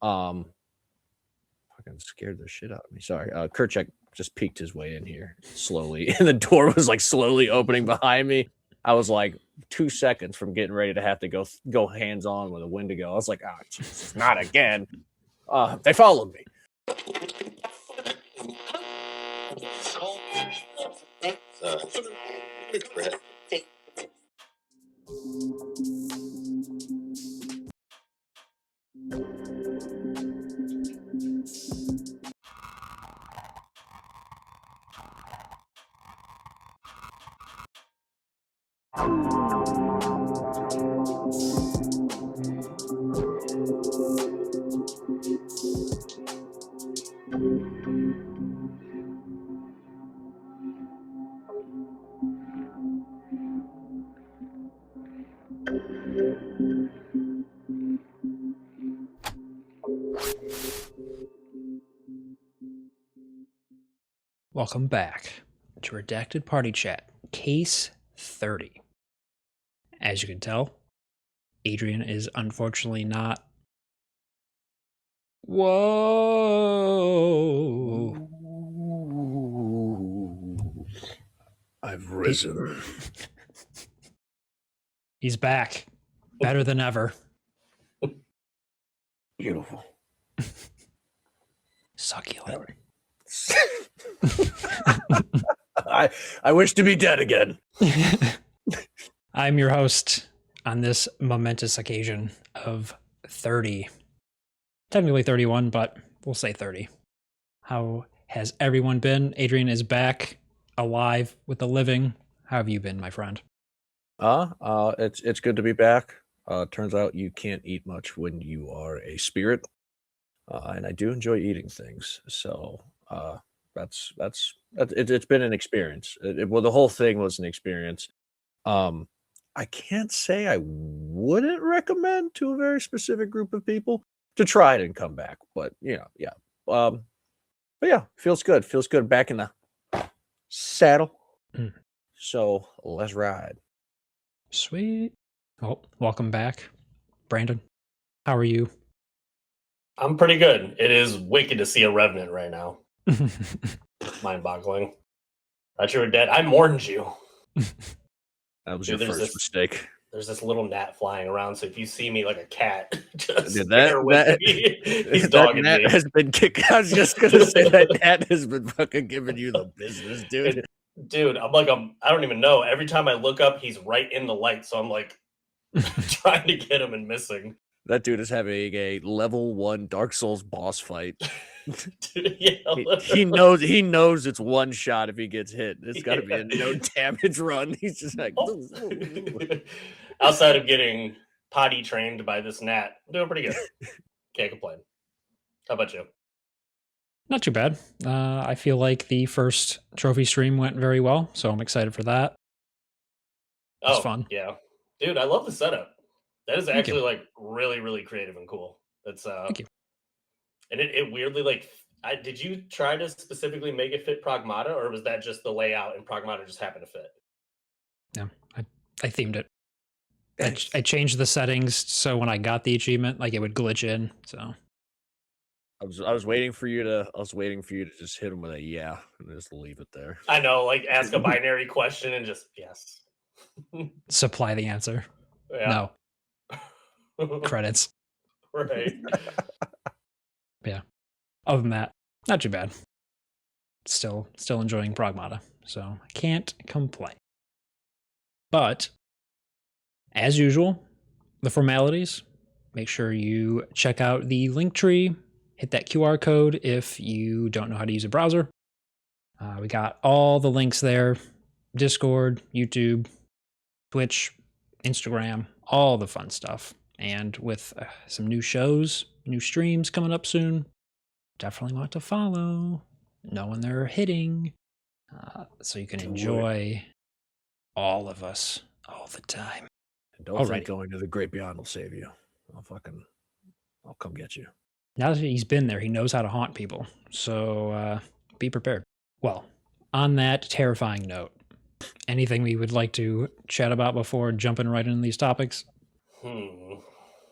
Fucking scared the shit out of me. Sorry. Kerchak just peeked his way in here slowly, and the door was like slowly opening behind me. I was like 2 seconds from getting ready to have to go hands on with a Wendigo. I was like, oh, Jesus, not again. They followed me. Welcome back to Redacted Party Chat, Case 30. As you can tell, Adrian is unfortunately not... Whoa! I've risen. He's back. Better than ever. Beautiful. Succulent. I wish to be dead again. I'm your host on this momentous occasion of 30. Technically 31, but we'll say 30. How has everyone been? Adrian is back, alive, with the living. How have you been, my friend? It's good to be back. Turns out you can't eat much when you are a spirit. And I do enjoy eating things. So it's been an experience. Well, the whole thing was an experience. I can't say I wouldn't recommend to a very specific group of people to try it and come back, but yeah. But yeah, feels good. Feels good back in the saddle. So let's ride. Sweet. Oh, welcome back, Brandon. How are you? I'm pretty good. It is wicked to see a revenant right now. Mind-boggling. Thought you were dead. I mourned you. That was your first mistake. There's this little gnat flying around, so if you see me like a cat, just Dude, bear with me. He's dogging gnat me. has been kicking. I was just gonna say that gnat has been fucking giving you the business, dude. Dude, I don't even know. Every time I look up, he's right in the light, so I'm like trying to get him and missing. That dude is having a level 1 Dark Souls boss fight. Dude, yeah, he knows it's one shot if he gets hit. It's got to be a no damage run. He's just like, outside of getting potty trained by this gnat, I'm doing pretty good. Can't complain. How about you? Not too bad. I feel like the first trophy stream went very well, so I'm excited for that. It's fun. Yeah. Dude, I love the setup. That is actually like really, really creative and cool. That's Thank you. And it weirdly like did you try to specifically make it fit Pragmata, or was that just the layout and Pragmata just happened to fit? Yeah, I themed it. I changed the settings so when I got the achievement, like it would glitch in. So I was waiting for you to just hit him with a yeah and just leave it there. I know, like ask a binary question and just yes. Supply the answer. Yeah. No. Credits. Right. Yeah. Other than that, not too bad. Still enjoying Pragmata, so I can't complain. But as usual, the formalities. Make sure you check out the link tree. Hit that QR code if you don't know how to use a browser. We got all the links there. Discord, YouTube, Twitch, Instagram, all the fun stuff. And with some new shows, new streams coming up soon, definitely want to follow, know when they're hitting, so you can enjoy all of us all the time. And don't think going to the great beyond will save you. I'll come get you. Now that he's been there, he knows how to haunt people. So be prepared. Well, on that terrifying note, anything we would like to chat about before jumping right into these topics?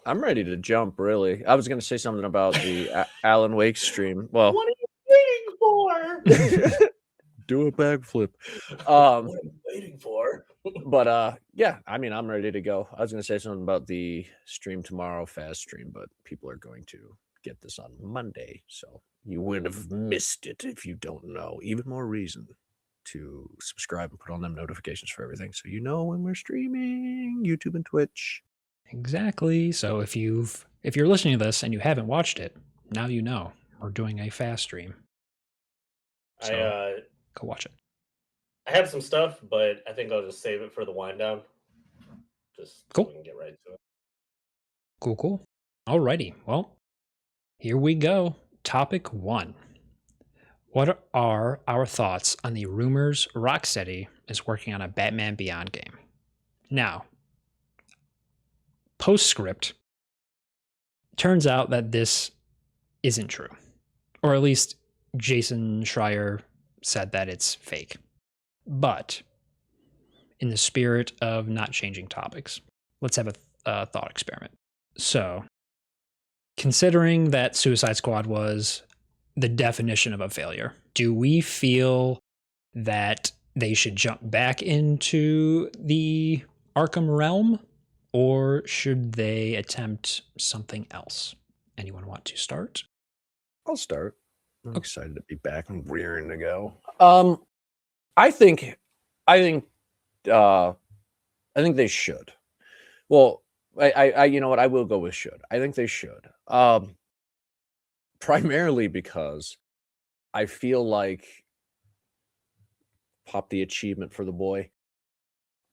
I'm ready to jump, really. I was going to say something about the Alan Wake stream. Well, What are you waiting for? do a backflip. What are you waiting for? But yeah, I mean, I'm ready to go. I was going to say something about the stream tomorrow, fast stream, but people are going to get this on Monday, so you would have missed it if you don't know. Even more reason to subscribe and put on them notifications for everything, so you know when we're streaming YouTube and Twitch. Exactly. So if you're listening to this and you haven't watched it, now you know we're doing a fast stream. So go watch it. I have some stuff, but I think I'll just save it for the wind down. Just Cool. so we can get right to it. Cool. Alrighty. Well, here we go. Topic 1. What are our thoughts on the rumors Rocksteady is working on a Batman Beyond game? Now, postscript, turns out that this isn't true. Or at least Jason Schreier said that it's fake. But in the spirit of not changing topics, let's have a thought experiment. So, considering that Suicide Squad was the definition of a failure, do we feel that they should jump back into the Arkham realm, or should they attempt something else? Anyone want to start? I'll start. I'm Okay. excited to be back and rearing to go. I think they should. Well, I you know what, I will go with should. I think they should. Primarily because I feel like pop the achievement for the boy.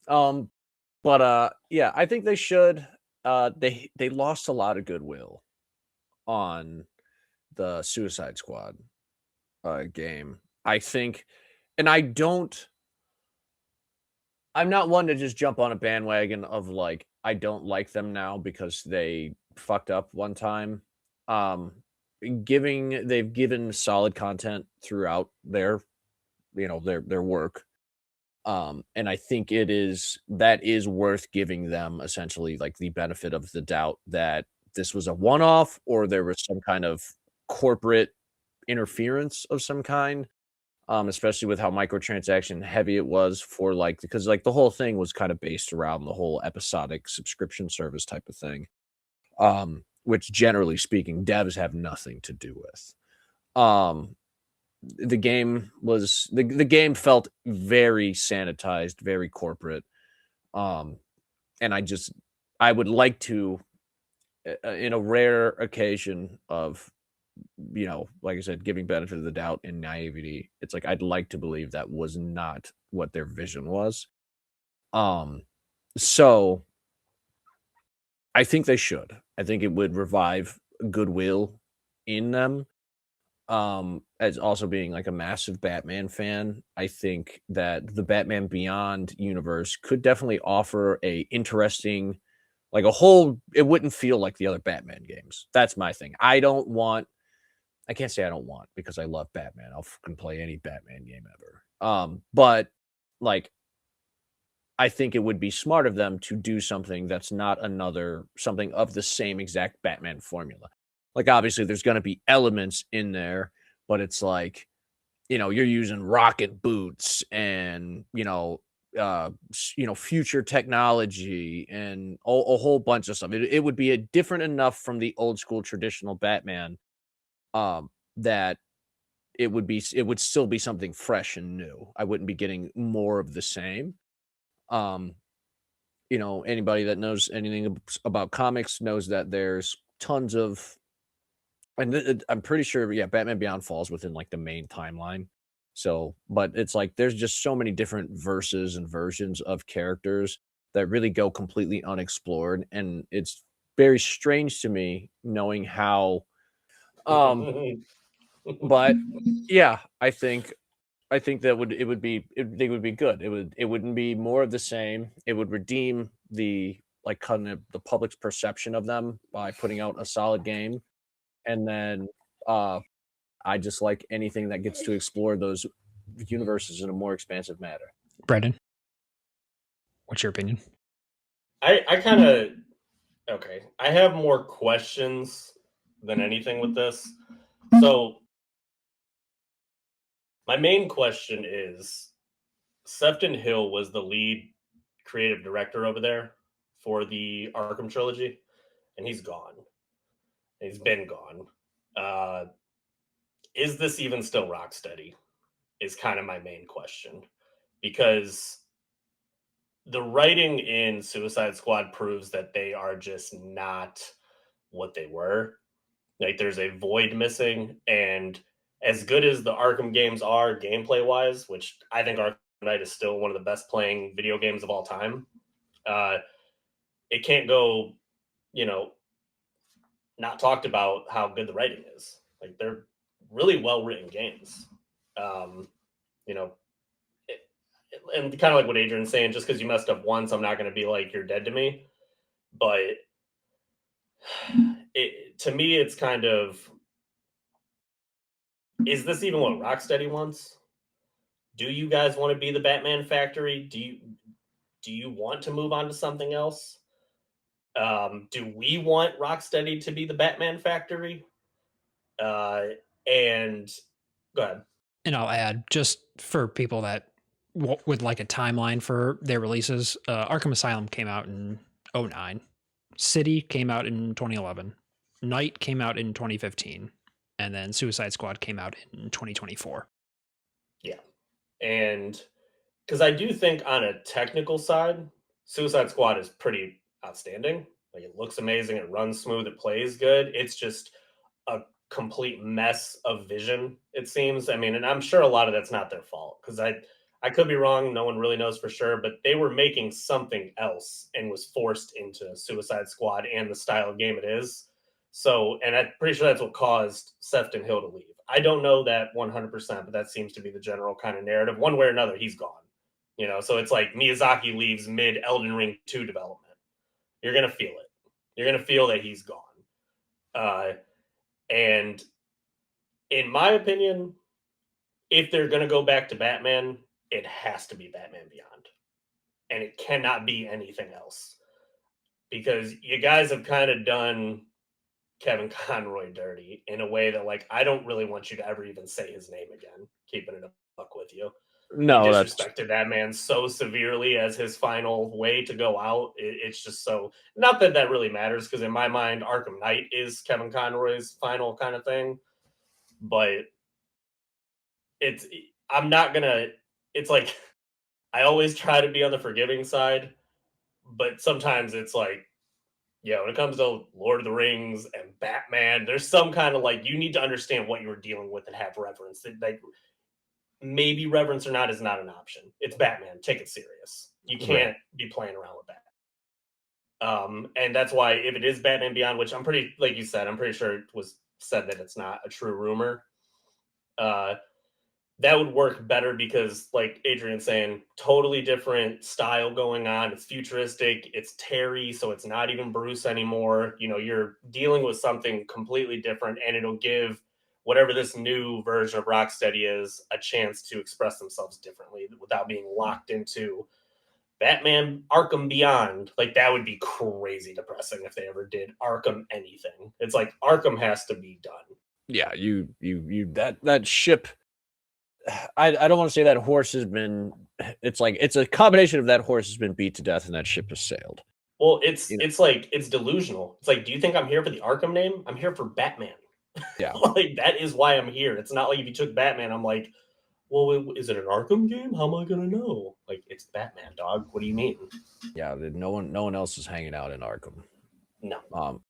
But yeah, I think they should. They lost a lot of goodwill on the Suicide Squad game. I think, and I'm not one to just jump on a bandwagon of like, I don't like them now because they fucked up one time. They've given solid content throughout their work. And I think that is worth giving them essentially like the benefit of the doubt that this was a one-off or there was some kind of corporate interference of some kind. Especially with how microtransaction heavy it was for because the whole thing was kind of based around the whole episodic subscription service type of thing. Which generally speaking, devs have nothing to do with. The game felt very sanitized, very corporate. And I would like to, in a rare occasion of, like I said, giving benefit of the doubt and naivety, it's like I'd like to believe that was not what their vision was. So I think they should. I think it would revive goodwill in them. As also being like a massive Batman fan, I think that the Batman Beyond universe could definitely offer a interesting, it wouldn't feel like the other Batman games. That's my thing. I can't say I don't want because I love Batman. I'll fucking play any Batman game ever. But I think it would be smart of them to do something that's not something of the same exact Batman formula. Obviously there's going to be elements in there, but it's you're using rocket boots and, future technology and a whole bunch of stuff. It would be different enough from the old school traditional Batman that it would still be something fresh and new. I wouldn't be getting more of the same. Anybody that knows anything about comics knows that there's tons of, and I'm pretty sure, yeah, Batman Beyond falls within the main timeline. So, but it's there's just so many different verses and versions of characters that really go completely unexplored, and it's very strange to me knowing how. But yeah, I think that they would be good. It wouldn't be more of the same. It would redeem the kind of the public's perception of them by putting out a solid game. And then I just like anything that gets to explore those universes in a more expansive manner. Brendan, what's your opinion? I kind of Okay, I have more questions than anything with this. So my main question is, Sefton Hill was the lead creative director over there for the Arkham trilogy, and he's gone. He's been gone. Uh, is this even still Rocksteady? Is kind of my main question, because the writing in Suicide Squad proves that they are just not what they were. Like there's a void missing, and as good as the Arkham games are gameplay wise, which I think Arkham Knight is still one of the best playing video games of all time, uh, it can't go, you know, not talked about how good the writing is. Like they're really well written games. Um, you know, and kind of like what Adrian's saying, just because you messed up once, I'm not going to be like you're dead to me. But to me, it's kind of, is this even what Rocksteady wants? Do you guys want to be the Batman factory? Do you want to move on to something else? Do we want Rocksteady to be the Batman factory? And go ahead. And I'll add, just for people that would like a timeline for their releases, Arkham Asylum came out in 2009. City came out in 2011. Night came out in 2015. And then Suicide Squad came out in 2024. Yeah. And because I do think on a technical side, Suicide Squad is pretty outstanding. Like it looks amazing, it runs smooth, it plays good. It's just a complete mess of vision, it seems. I mean, and I'm sure a lot of that's not their fault, because I could be wrong, no one really knows for sure, but they were making something else and was forced into Suicide Squad and the style of game it is. So, and I'm pretty sure that's what caused Sefton Hill to leave. I don't know that 100%, but that seems to be the general kind of narrative. One way or another, he's gone. You know, so it's like Miyazaki leaves mid Elden Ring 2 development. You're going to feel it. You're going to feel that he's gone. And in my opinion, if they're going to go back to Batman, it has to be Batman Beyond. And it cannot be anything else. Because you guys have kind of done Kevin Conroy dirty in a way that, like, I don't really want you to ever even say his name again, keeping it a buck with you. No, he that's disrespected that man so severely as his final way to go out. It's just so, not that that really matters, because in my mind, Arkham Knight is Kevin Conroy's final kind of thing. But I'm not gonna, it's like, I always try to be on the forgiving side, but sometimes it's like, yeah, when it comes to Lord of the Rings and Batman, there's some kind of like, you need to understand what you were dealing with and have reverence. Like, maybe reverence or not is not an option. It's Batman. Take it serious. You can't be playing around with that. And that's why if it is Batman Beyond, which I'm pretty, like you said, I'm pretty sure it was said that it's not a true rumor. That would work better because, like Adrian's saying, totally different style going on. It's futuristic. It's Terry, so it's not even Bruce anymore. You know, you're dealing with something completely different, and it'll give whatever this new version of Rocksteady is a chance to express themselves differently without being locked into Batman Arkham Beyond. Like, that would be crazy depressing if they ever did Arkham anything. It's like Arkham has to be done. Yeah, you that ship. I don't want to say that horse has been. It's like it's a combination of that horse has been beat to death and that ship has sailed. Well, it's like, it's delusional. It's like, do you think I'm here for the Arkham name? I'm here for Batman. Yeah. Like, that is why I'm here. It's not like if you took Batman, I'm like, well, is it an Arkham game? How am I gonna know? Like, it's Batman, dog. What do you mean? Yeah, no one else is hanging out in Arkham. No.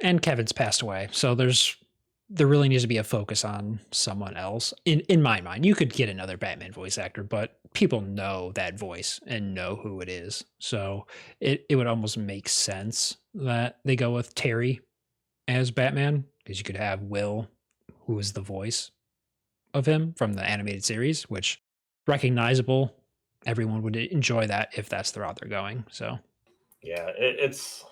And Kevin's passed away, so there really needs to be a focus on someone else. In my mind, you could get another Batman voice actor, but people know that voice and know who it is. So it would almost make sense that they go with Terry as Batman, because you could have Will, who is the voice of him from the animated series, which recognizable. Everyone would enjoy that if that's the route they're going. So yeah, it's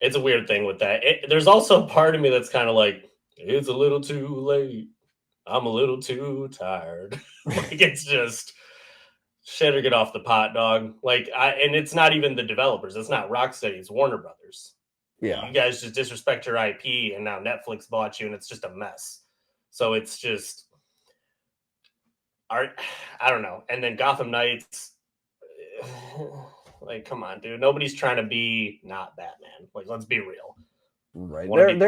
a weird thing with that. There's also a part of me that's kind of like, it's a little too late. I'm a little too tired. Like, it's just, Shit or get off the pot, dog. And it's not even the developers. It's not Rocksteady. It's Warner Brothers. Yeah. You guys just disrespect your IP, and now Netflix bought you, and it's just a mess. So it's just art. I don't know. And then Gotham Knights. Like, come on, dude. Nobody's trying to be not Batman. Like, let's be real. Right.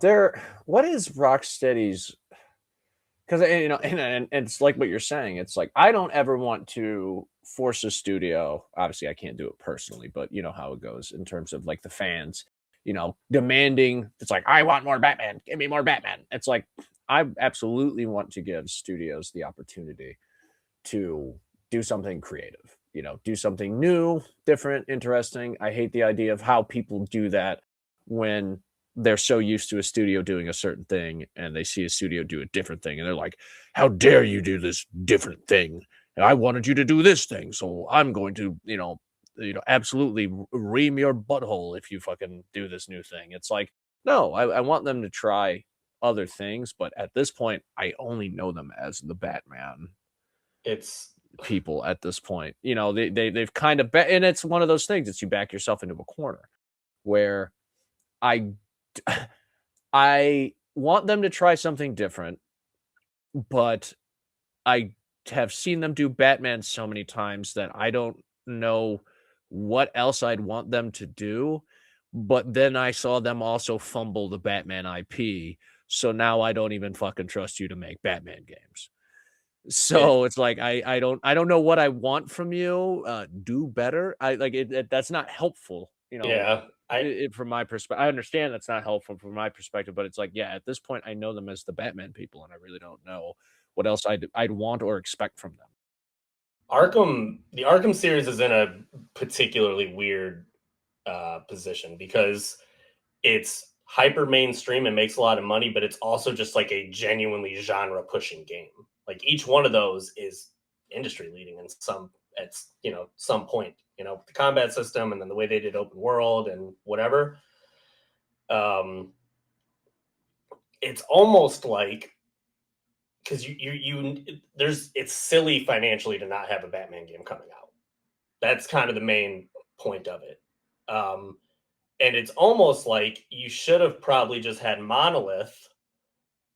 They're what is Rocksteady's? Because and it's like what you're saying. It's like I don't ever want to force a studio. Obviously, I can't do it personally, but you know how it goes in terms of like the fans, demanding. It's like I want more Batman. Give me more Batman. It's like I absolutely want to give studios the opportunity to do something creative. Do something new, different, interesting. I hate the idea of how people do that when they're so used to a studio doing a certain thing and they see a studio do a different thing and they're like, how dare you do this different thing? And I wanted you to do this thing, so I'm going to, absolutely ream your butthole if you fucking do this new thing. It's like, no, I want them to try other things, but at this point, I only know them as the Batman people at this point. They've kind of and it's one of those things that you back yourself into a corner where I want them to try something different, but I have seen them do Batman so many times that I don't know what else I'd want them to do. But then I saw them also fumble the Batman IP. So now I don't even fucking trust you to make Batman games. So it's like I don't know what I want from you. Do better. That's not helpful. Yeah. From my perspective, I understand that's not helpful from my perspective, but it's like, yeah, at this point, I know them as the Batman people, and I really don't know what else I'd want or expect from them. The Arkham series is in a particularly weird position because it's hyper mainstream and makes a lot of money, but it's also just like a genuinely genre pushing game. Like each one of those is industry leading in some point, the combat system and then the way they did open world and whatever. It's almost like, because it's silly financially to not have a Batman game coming out. That's kind of the main point of it. And it's almost like you should have probably just had Monolith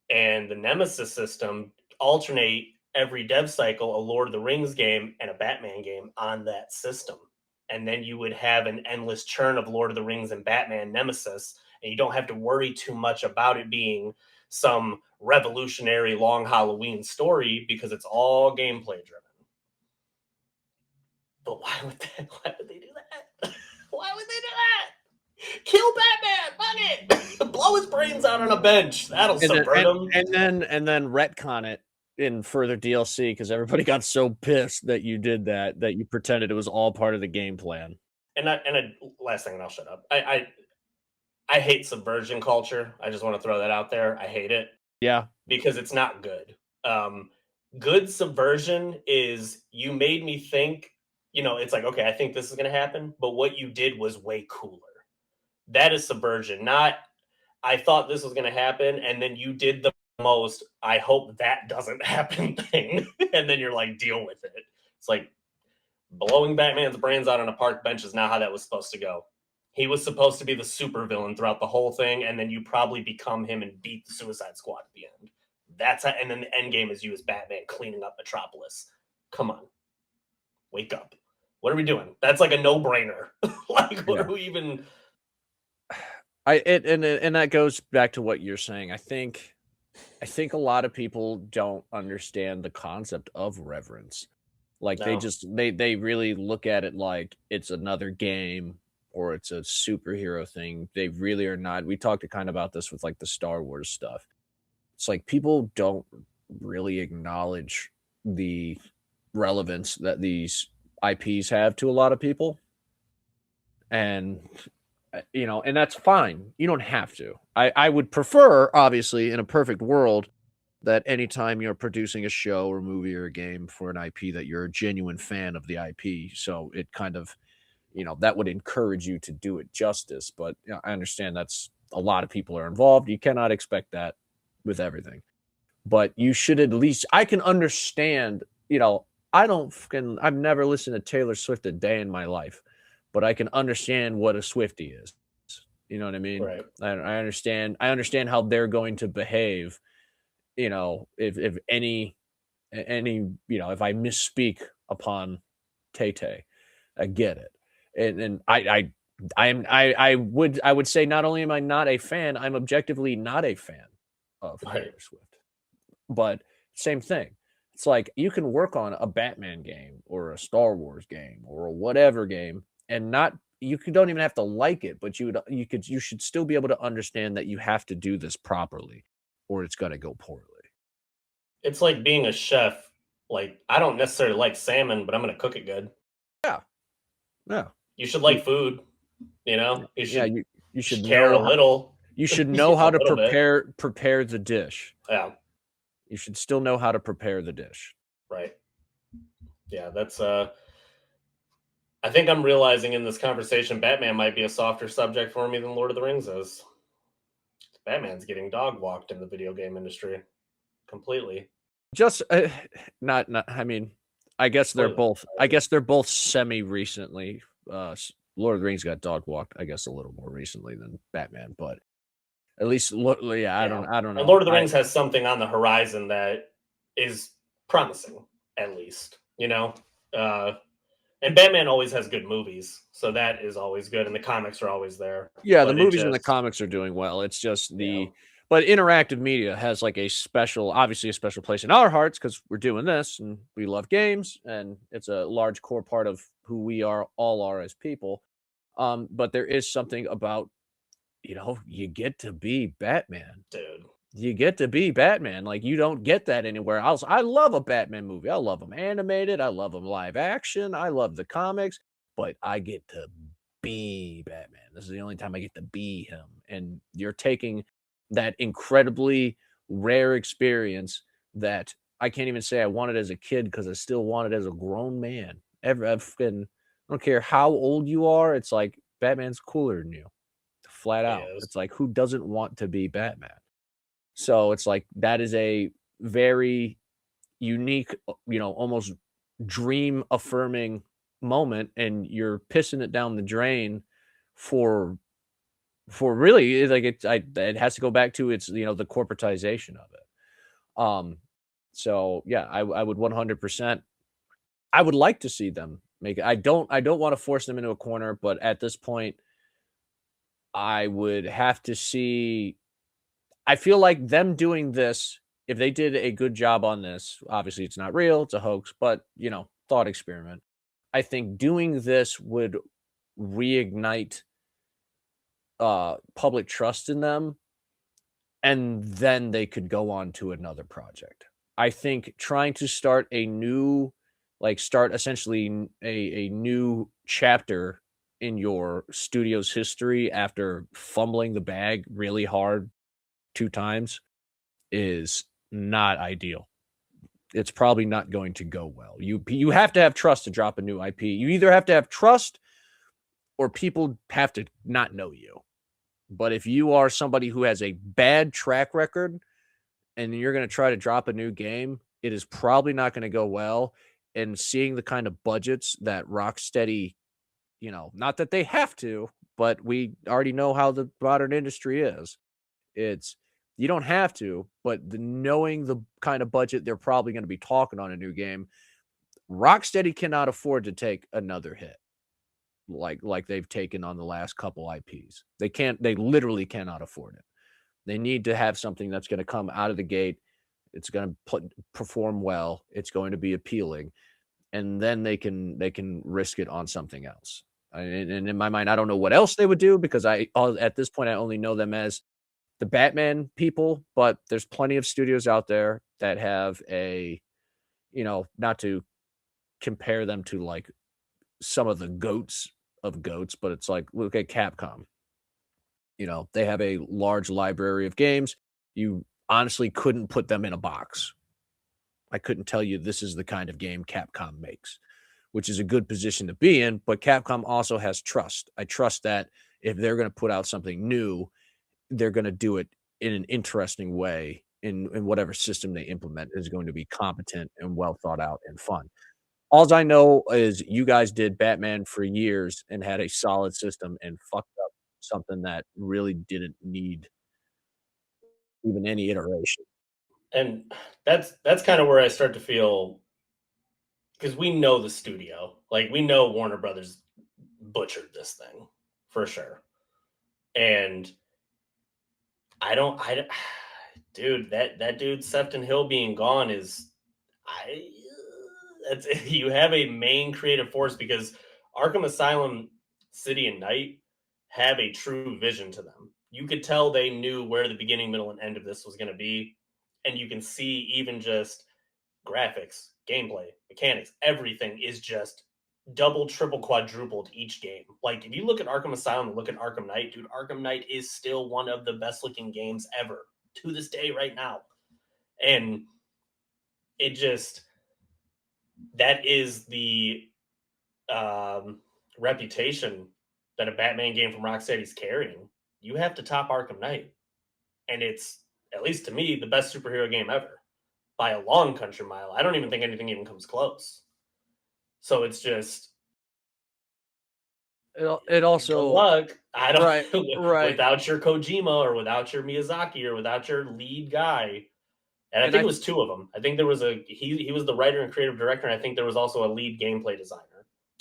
and the Nemesis system alternate every dev cycle, a Lord of the Rings game and a Batman game on that system. And then you would have an endless churn of Lord of the Rings and Batman Nemesis, and you don't have to worry too much about it being some revolutionary long Halloween story because it's all gameplay driven. But why would they do that? Why would they do that? Kill Batman, fuck it. Blow his brains out on a bench. That'll subvert him. And then retcon it in further DLC because everybody got so pissed that you did that you pretended it was all part of the game plan. And last thing, and I'll shut up. I hate subversion culture. I just want to throw that out there. I hate it. Yeah. Because it's not good. Good subversion is you made me think, it's like, okay, I think this is going to happen, but what you did was way cooler. That is subversion, not I thought this was going to happen, and then you did the most, I hope that doesn't happen thing, and then you're like, deal with it. It's like blowing Batman's brains out on a park bench is not how that was supposed to go. He was supposed to be the supervillain throughout the whole thing, and then you probably become him and beat the Suicide Squad at the end. And then the end game is you as Batman cleaning up Metropolis. Come on. Wake up. What are we doing? That's like a no-brainer. Are we even... And that goes back to what you're saying. I think a lot of people don't understand the concept of reverence. Like they really look at it like it's another game or it's a superhero thing. They really are not. We talked kind of about this with like the Star Wars stuff. It's like people don't really acknowledge the relevance that these IPs have to a lot of people. And and that's fine. You don't have to. I would prefer, obviously, in a perfect world, that anytime you're producing a show or movie or a game for an IP, that you're a genuine fan of the IP. So it kind of, that would encourage you to do it justice. But I understand that's a lot of people are involved. You cannot expect that with everything. But you should at least, I can understand, I've never listened to Taylor Swift a day in my life, but I can understand what a Swiftie is. You know what I mean? Right. I understand how they're going to behave, if any, if I misspeak upon Tay-Tay, I get it. And I would say not only am I not a fan, I'm objectively not a fan of Taylor Swift. But same thing. It's like you can work on a Batman game or a Star Wars game or a whatever game and don't even have to like it, but you should still be able to understand that you have to do this properly or it's going to go poorly. It's like being a chef. Like, I don't necessarily like salmon, but I'm going to cook it good. Yeah. You should like food, You should care a little. You should know how to bit. prepare the dish. Yeah. You should still know how to prepare the dish. Right. Yeah, that's I think I'm realizing in this conversation Batman might be a softer subject for me than Lord of the Rings is. Batman's getting dog walked in the video game industry completely. Just not I mean, I guess they're both semi recently. Lord of the Rings got dog walked, I guess, a little more recently than Batman, but at least I don't know. And Lord of the Rings has something on the horizon that is promising, at least, and Batman always has good movies, so that is always good, and the comics are always there. Yeah, the movies and the comics are doing well. It's just but interactive media has like obviously a special place in our hearts because we're doing this and we love games and it's a large core part of who we all are as people. But there is something about, you get to be Batman. Dude. You get to be Batman. Like, you don't get that anywhere else. I love a Batman movie. I love them animated. I love them live action. I love the comics. But I get to be Batman. This is the only time I get to be him. And you're taking that incredibly rare experience that I can't even say I wanted as a kid because I still want it as a grown man. I don't care how old you are. It's like Batman's cooler than you. Flat out. It's like, who doesn't want to be Batman? So it's like that is a very unique, almost dream affirming moment, and you're pissing it down the drain for really, like, it has to go back to its, the corporatization of it. So yeah, I would 100%. I would like to see them make it. I don't want to force them into a corner, but at this point, I would have to see. I feel like them doing this, if they did a good job on this, obviously it's not real, it's a hoax, but thought experiment. I think doing this would reignite public trust in them, and then they could go on to another project. I think trying to start essentially a new chapter in your studio's history after fumbling the bag really hard 2 times is not ideal. It's probably not going to go well. You have to have trust to drop a new IP. You either have to have trust or people have to not know you. But if you are somebody who has a bad track record and you're going to try to drop a new game, it is probably not going to go well. And seeing the kind of budgets that Rocksteady, not that they have to, but we already know how the modern industry is. You don't have to, but knowing the kind of budget they're probably going to be talking on a new game, Rocksteady cannot afford to take another hit like they've taken on the last couple IPs. They literally cannot afford it. They need to have something that's going to come out of the gate. It's going to perform well. It's going to be appealing. And then they can risk it on something else. And in my mind, I don't know what else they would do because at this point, I only know them as the Batman people, but there's plenty of studios out there that have not to compare them to like some of the goats of goats, but it's like, look at Capcom. They have a large library of games. You honestly couldn't put them in a box. I couldn't tell you this is the kind of game Capcom makes, which is a good position to be in, but Capcom also has trust. I trust that if they're going to put out something new, they're going to do it in an interesting way in whatever system they implement is going to be competent and well thought out and fun. All I know is you guys did Batman for years and had a solid system and fucked up something that really didn't need even any iteration. And that's kind of where I start to feel, because we know the studio, like we know Warner Brothers butchered this thing for sure. And I don't dude, that dude Sefton Hill being gone is I that's you have a main creative force, because Arkham Asylum City and Night have a true vision to them. You could tell they knew where the beginning, middle, and end of this was going to be, and you can see even just graphics, gameplay, mechanics, everything is just double, triple, quadrupled each game. Like if you look at Arkham Asylum and look at Arkham Knight, dude, Arkham Knight is still one of the best looking games ever to this day right now. And it just, that is the reputation that a Batman game from Rocksteady is carrying. You have to top Arkham Knight. And it's, at least to me, the best superhero game ever by a long country mile. I don't even think anything even comes close. So it's just, It also, good luck. I don't right. without your Kojima or without your Miyazaki or without your lead guy. And I think it was two of them. I think there was he was the writer and creative director, and I think there was also a lead gameplay designer.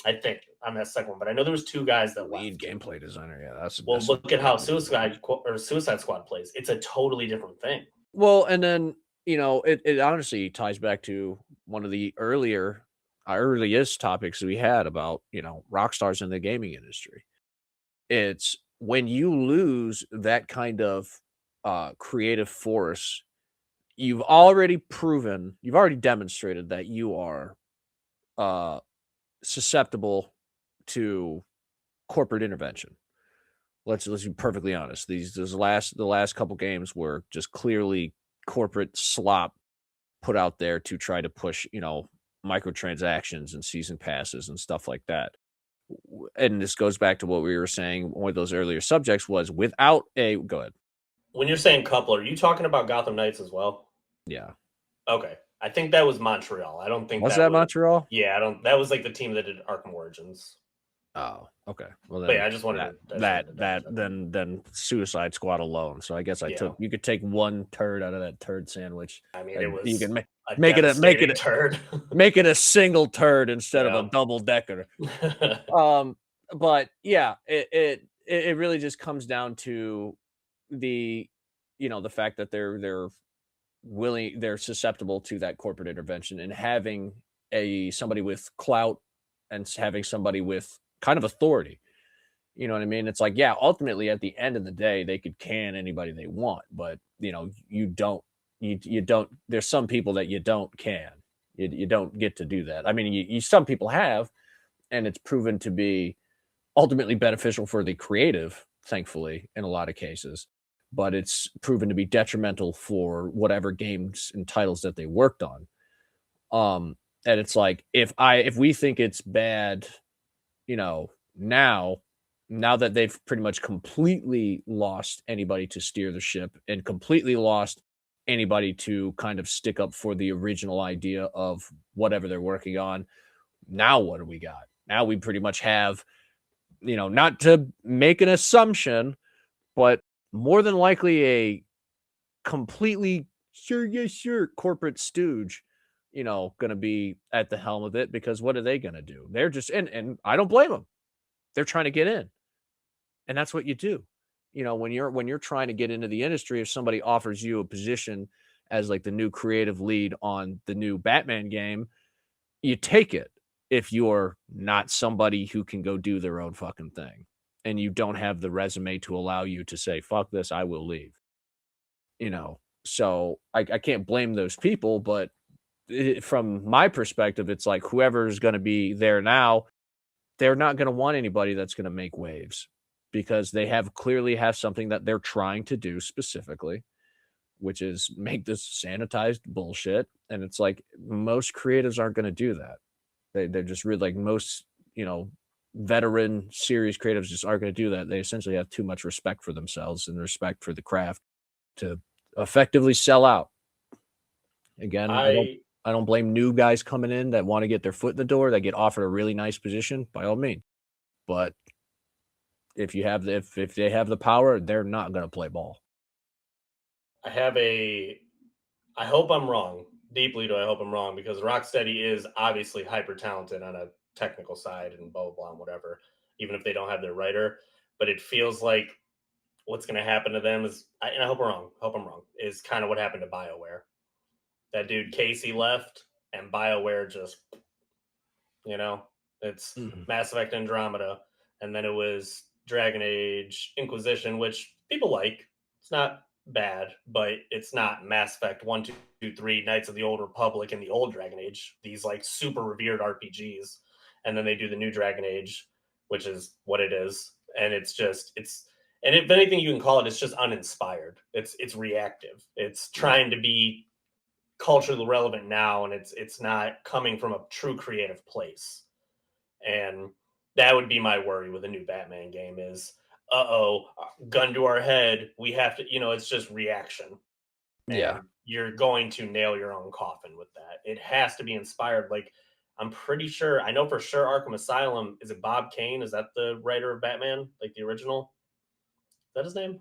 I think on that second one, but I know there was two guys that lead left. gameplay designer. Yeah, well. Look at how Suicide Squad plays. It's a totally different thing. Well, and then it honestly ties back to one of the earliest topics we had about rock stars in the gaming industry. It's when you lose that kind of creative force, you've already demonstrated that you are susceptible to corporate intervention. Let's be perfectly honest. The last couple games were just clearly corporate slop put out there to try to push, microtransactions and season passes and stuff like that. And this goes back to what we were saying. One of those earlier subjects was go ahead. When you're saying couple, are you talking about Gotham Knights as well? Yeah. Okay. I think that was Montreal. I don't think was that Montreal? Yeah, that was like the team that did Arkham Origins. Oh, okay. Well, then yeah, I just wanted then Suicide Squad alone. So I guess you could take one turd out of that turd sandwich. I mean, it was you can make it a turd. Make it a single turd instead of a double decker. But yeah, it really just comes down to the the fact that they're susceptible to that corporate intervention, and having somebody with clout and having somebody with kind of authority. You know what I mean? It's like, yeah, ultimately at the end of the day, they could can anybody they want, but you don't, there's some people that you don't can. You don't get to do that. I mean, some people have, and it's proven to be ultimately beneficial for the creative, thankfully, in a lot of cases, but it's proven to be detrimental for whatever games and titles that they worked on. And it's like, if we think it's bad, now that they've pretty much completely lost anybody to steer the ship and completely lost anybody to kind of stick up for the original idea of whatever they're working on, now what do we got? Now we pretty much have, not to make an assumption, but more than likely a completely sure corporate stooge going to be at the helm of it, because what are they going to do? They're just, and I don't blame them. They're trying to get in. And that's what you do. When you're trying to get into the industry, if somebody offers you a position as like the new creative lead on the new Batman game, you take it if you're not somebody who can go do their own fucking thing and you don't have the resume to allow you to say, fuck this, I will leave. So I can't blame those people, but from my perspective, it's like whoever's going to be there now, they're not going to want anybody that's going to make waves, because they clearly have something that they're trying to do specifically, which is make this sanitized bullshit. And it's like most creatives aren't going to do that. They're just really, like, most, veteran series creatives just aren't going to do that. They essentially have too much respect for themselves and respect for the craft to effectively sell out. Again, I don't blame new guys coming in that want to get their foot in the door, that get offered a really nice position, by all means. But if you have if they have the power, they're not going to play ball. I hope I'm wrong. Deeply do I hope I'm wrong, because Rocksteady is obviously hyper talented on a technical side and blah, blah, blah, and whatever, even if they don't have their writer. But it feels like what's going to happen to them is, and I hope I'm wrong, is kind of what happened to BioWare. That dude Casey left, and BioWare just, it's Mass Effect Andromeda, and then it was Dragon Age Inquisition, which people like. It's not bad, but it's not Mass Effect 1, 2, 3, Knights of the Old Republic, and the old Dragon Age, these like super revered RPGs. And then they do the new Dragon Age, which is what it is. And it's and if anything you can call it, it's just uninspired. It's reactive. It's trying to be culturally relevant now, and it's not coming from a true creative place. And that would be my worry with a new Batman game is, gun to our head, we have to, it's just reaction. And you're going to nail your own coffin with that. It has to be inspired. Like, I'm pretty sure, I know for sure Arkham Asylum, is it Bob Kane? Is that the writer of Batman? Like the original? Is that his name?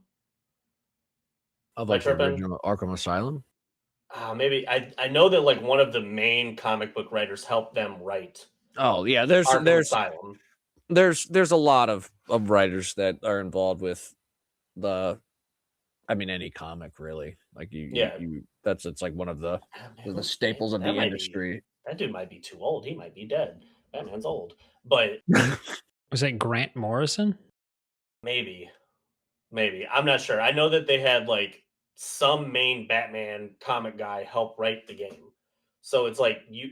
Of like the original Arkham Asylum? Maybe. I know that like one of the main comic book writers helped them write. Oh yeah, there's Asylum. There's a lot of writers that are involved with any comic really. Like it's like one of the staples of the industry. That dude might be too old. He might be dead. Batman's old. But was that Grant Morrison? Maybe. I'm not sure. I know that they had like some main Batman comic guy help write the game. So it's like you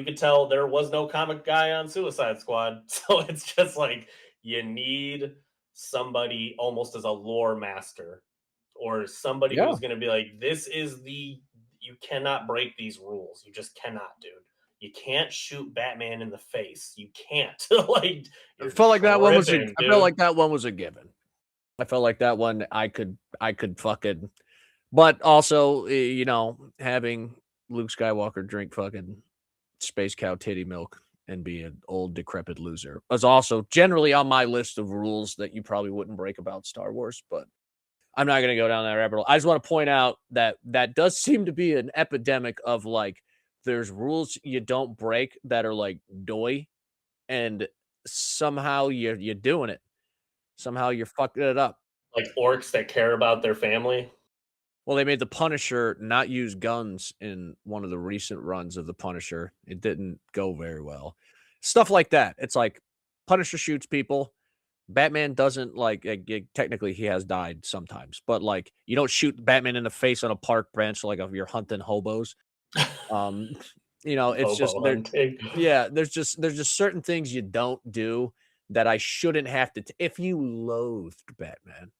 could tell there was no comic guy on Suicide Squad. So it's just like you need somebody almost as a lore master, or somebody who's going to be like, you cannot break these rules. You just cannot, dude. You can't shoot Batman in the face. You can't. Like, I felt like that one was a given. I felt like that one I could fucking, but also, having Luke Skywalker drink fucking space cow titty milk and be an old decrepit loser was also generally on my list of rules that you probably wouldn't break about Star Wars, but I'm not going to go down that rabbit hole. I just want to point out that does seem to be an epidemic of like, there's rules you don't break that are like doy, and somehow you're doing it. Somehow you're fucking it up. Like orcs that care about their family. Well, they made the Punisher not use guns in one of the recent runs of the Punisher. It didn't go very well. Stuff like that. It's like Punisher shoots people. Batman doesn't, like, technically he has died sometimes, but like you don't shoot Batman in the face on a park bench like if you're hunting hobos. It's just there's just certain things you don't do that I shouldn't have to. If you loathed Batman,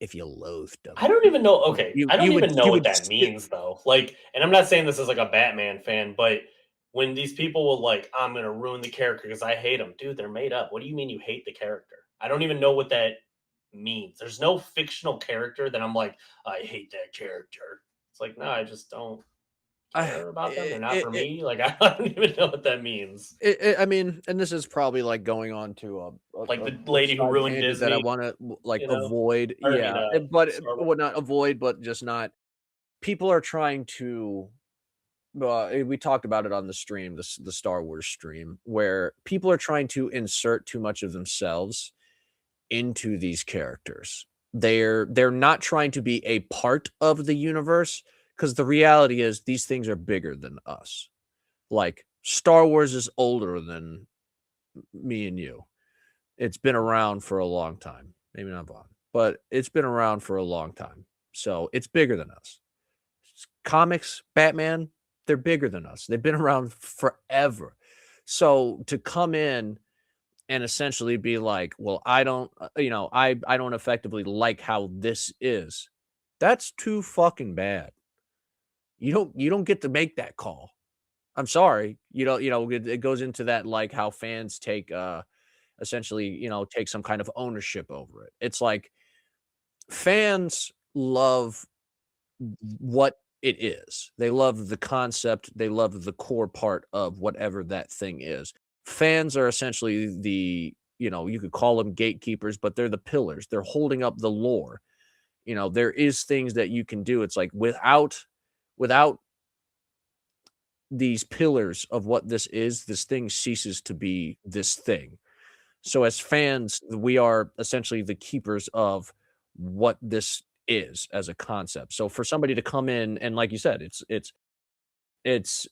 if you loathed him, I don't even know. Okay, I don't even know what that means though. Like, and I'm not saying this as like a Batman fan, but when these people will like, I'm gonna ruin the character because I hate him, dude. They're made up. What do you mean you hate the character? I don't even know what that means. There's no fictional character that I'm like, I hate that character. It's like, no, I just don't care about them. They're not for me. Like, I don't even know what that means. And this is probably like going on to like the lady who ruined Disney that I want to like avoid. But not avoid, but just not. People are trying to. We talked about it on the stream, the Star Wars stream, where people are trying to insert too much of themselves into these characters. They're not trying to be a part of the universe, because the reality is these things are bigger than us. Like Star Wars is older than me and you. It's been around for a long time. Maybe not Vaughn, but it's been around for a long time. So it's bigger than us. Comics, Batman, they're bigger than us. They've been around forever. So to come in and essentially be like, well, I don't effectively like how this is. That's too fucking bad. You don't get to make that call. I'm sorry. It goes into that, like how fans take essentially, take some kind of ownership over it. It's like fans love what it is. They love the concept. They love the core part of whatever that thing is. Fans are essentially the, you could call them gatekeepers, but they're the pillars. They're holding up the lore. There is things that you can do. It's like without these pillars of what this is, this thing ceases to be this thing. So as fans, we are essentially the keepers of what this is as a concept. So for somebody to come in and, like you said, it's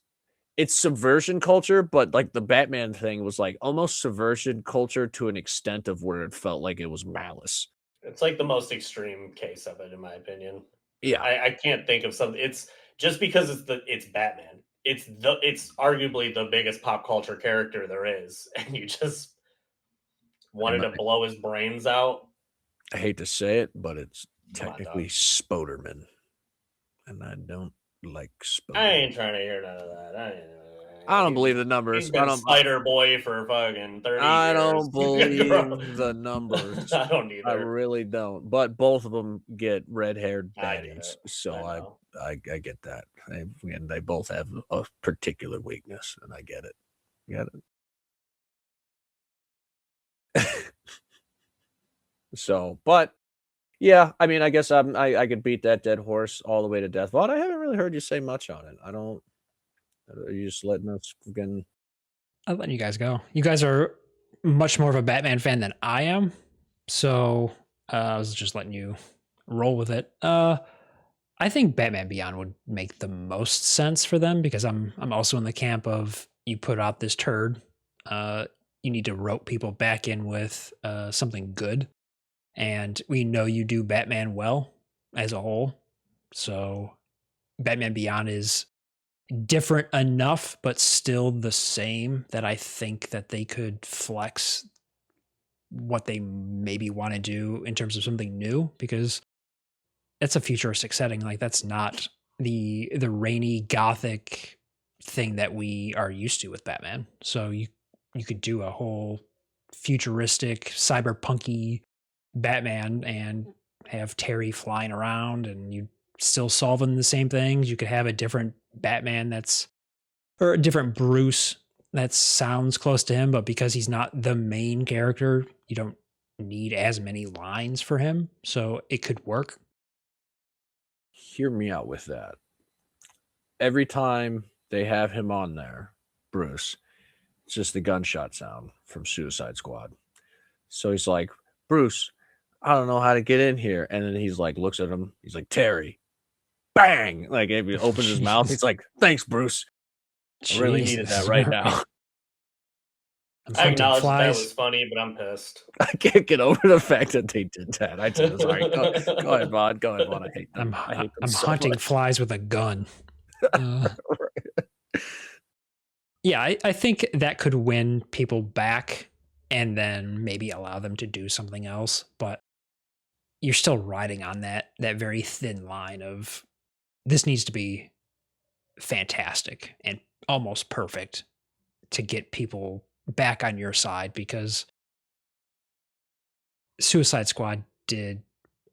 subversion culture, but like the Batman thing was like almost subversion culture to an extent of where it felt like it was malice. It's like the most extreme case of it, in my opinion. Yeah. I can't think of something. It's just because it's Batman. It's arguably the biggest pop culture character there is, and you just wanted to blow his brains out. I hate to say it, but it's Come on, technically dog. Spoderman, and I don't like Spoderman. I ain't trying to hear none of that. I don't believe the numbers. He's been Spider Boy for fucking 30 years. I don't believe the numbers. I don't either. I really don't. But both of them get red-haired baddies, so I get that. And they both have a particular weakness, and I get it. Get it. So, but yeah, I mean, I guess I could beat that dead horse all the way to death. Vaughn, I haven't really heard you say much on it. Are you just letting us again? I'm letting you guys go. You guys are much more of a Batman fan than I am, so I was just letting you roll with it. I think Batman Beyond would make the most sense for them because I'm also in the camp of you put out this turd, you need to rope people back in with something good, and we know you do Batman well as a whole, so Batman Beyond is different enough but still the same that I think that they could flex what they maybe want to do in terms of something new, because that's a futuristic setting. Like that's not the rainy gothic thing that we are used to with Batman. So you could do a whole futuristic cyberpunky Batman and have Terry flying around and you still solving the same things. You could have a different Batman or a different Bruce that sounds close to him, but because he's not the main character, you don't need as many lines for him. So it could work. Hear me out with that. Every time they have him on there, Bruce, it's just the gunshot sound from Suicide Squad. So he's like, Bruce, I don't know how to get in here. And then he's like, looks at him. He's like, Terry, bang. Like if he opens his mouth, he's like, thanks, Bruce. I really needed that right now. I acknowledge that was funny, but I'm pissed. I can't get over the fact that they did that. I just sorry. Go ahead, Vaughn. Go ahead, Vaughn. I hate them. I'm so hunting much. Flies with a gun. Yeah, I think that could win people back and then maybe allow them to do something else. But you're still riding on that very thin line of this needs to be fantastic and almost perfect to get people back on your side, because Suicide Squad did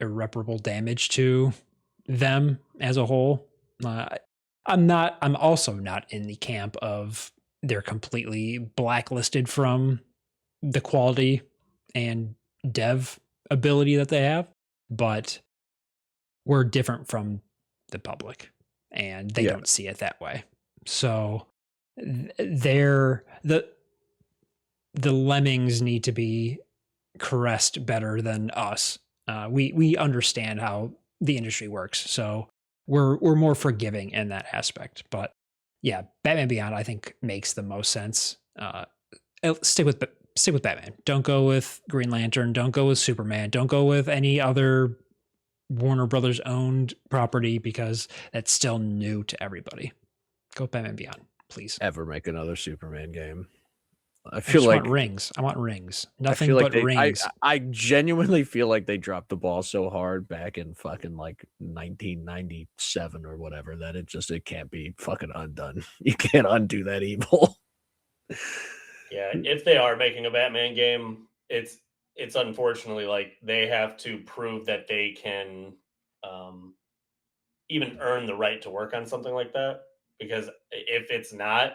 irreparable damage to them as a whole. I'm also not in the camp of they're completely blacklisted from the quality and dev ability that they have, but we're different from the public and they don't see it that way. So the lemmings need to be caressed better than us. We understand how the industry works, so we're more forgiving in that aspect. But yeah, Batman Beyond I think makes the most sense. Stick with Batman. Don't go with Green Lantern. Don't go with Superman. Don't go with any other Warner Brothers owned property because that's still new to everybody. Go with Batman Beyond, please. Ever make another Superman game? I want rings. I want rings. Nothing but rings. I genuinely feel like they dropped the ball so hard back in fucking like 1997 or whatever that it can't be fucking undone. You can't undo that evil. Yeah, if they are making a Batman game, it's unfortunately like they have to prove that they can even earn the right to work on something like that. Because if it's not,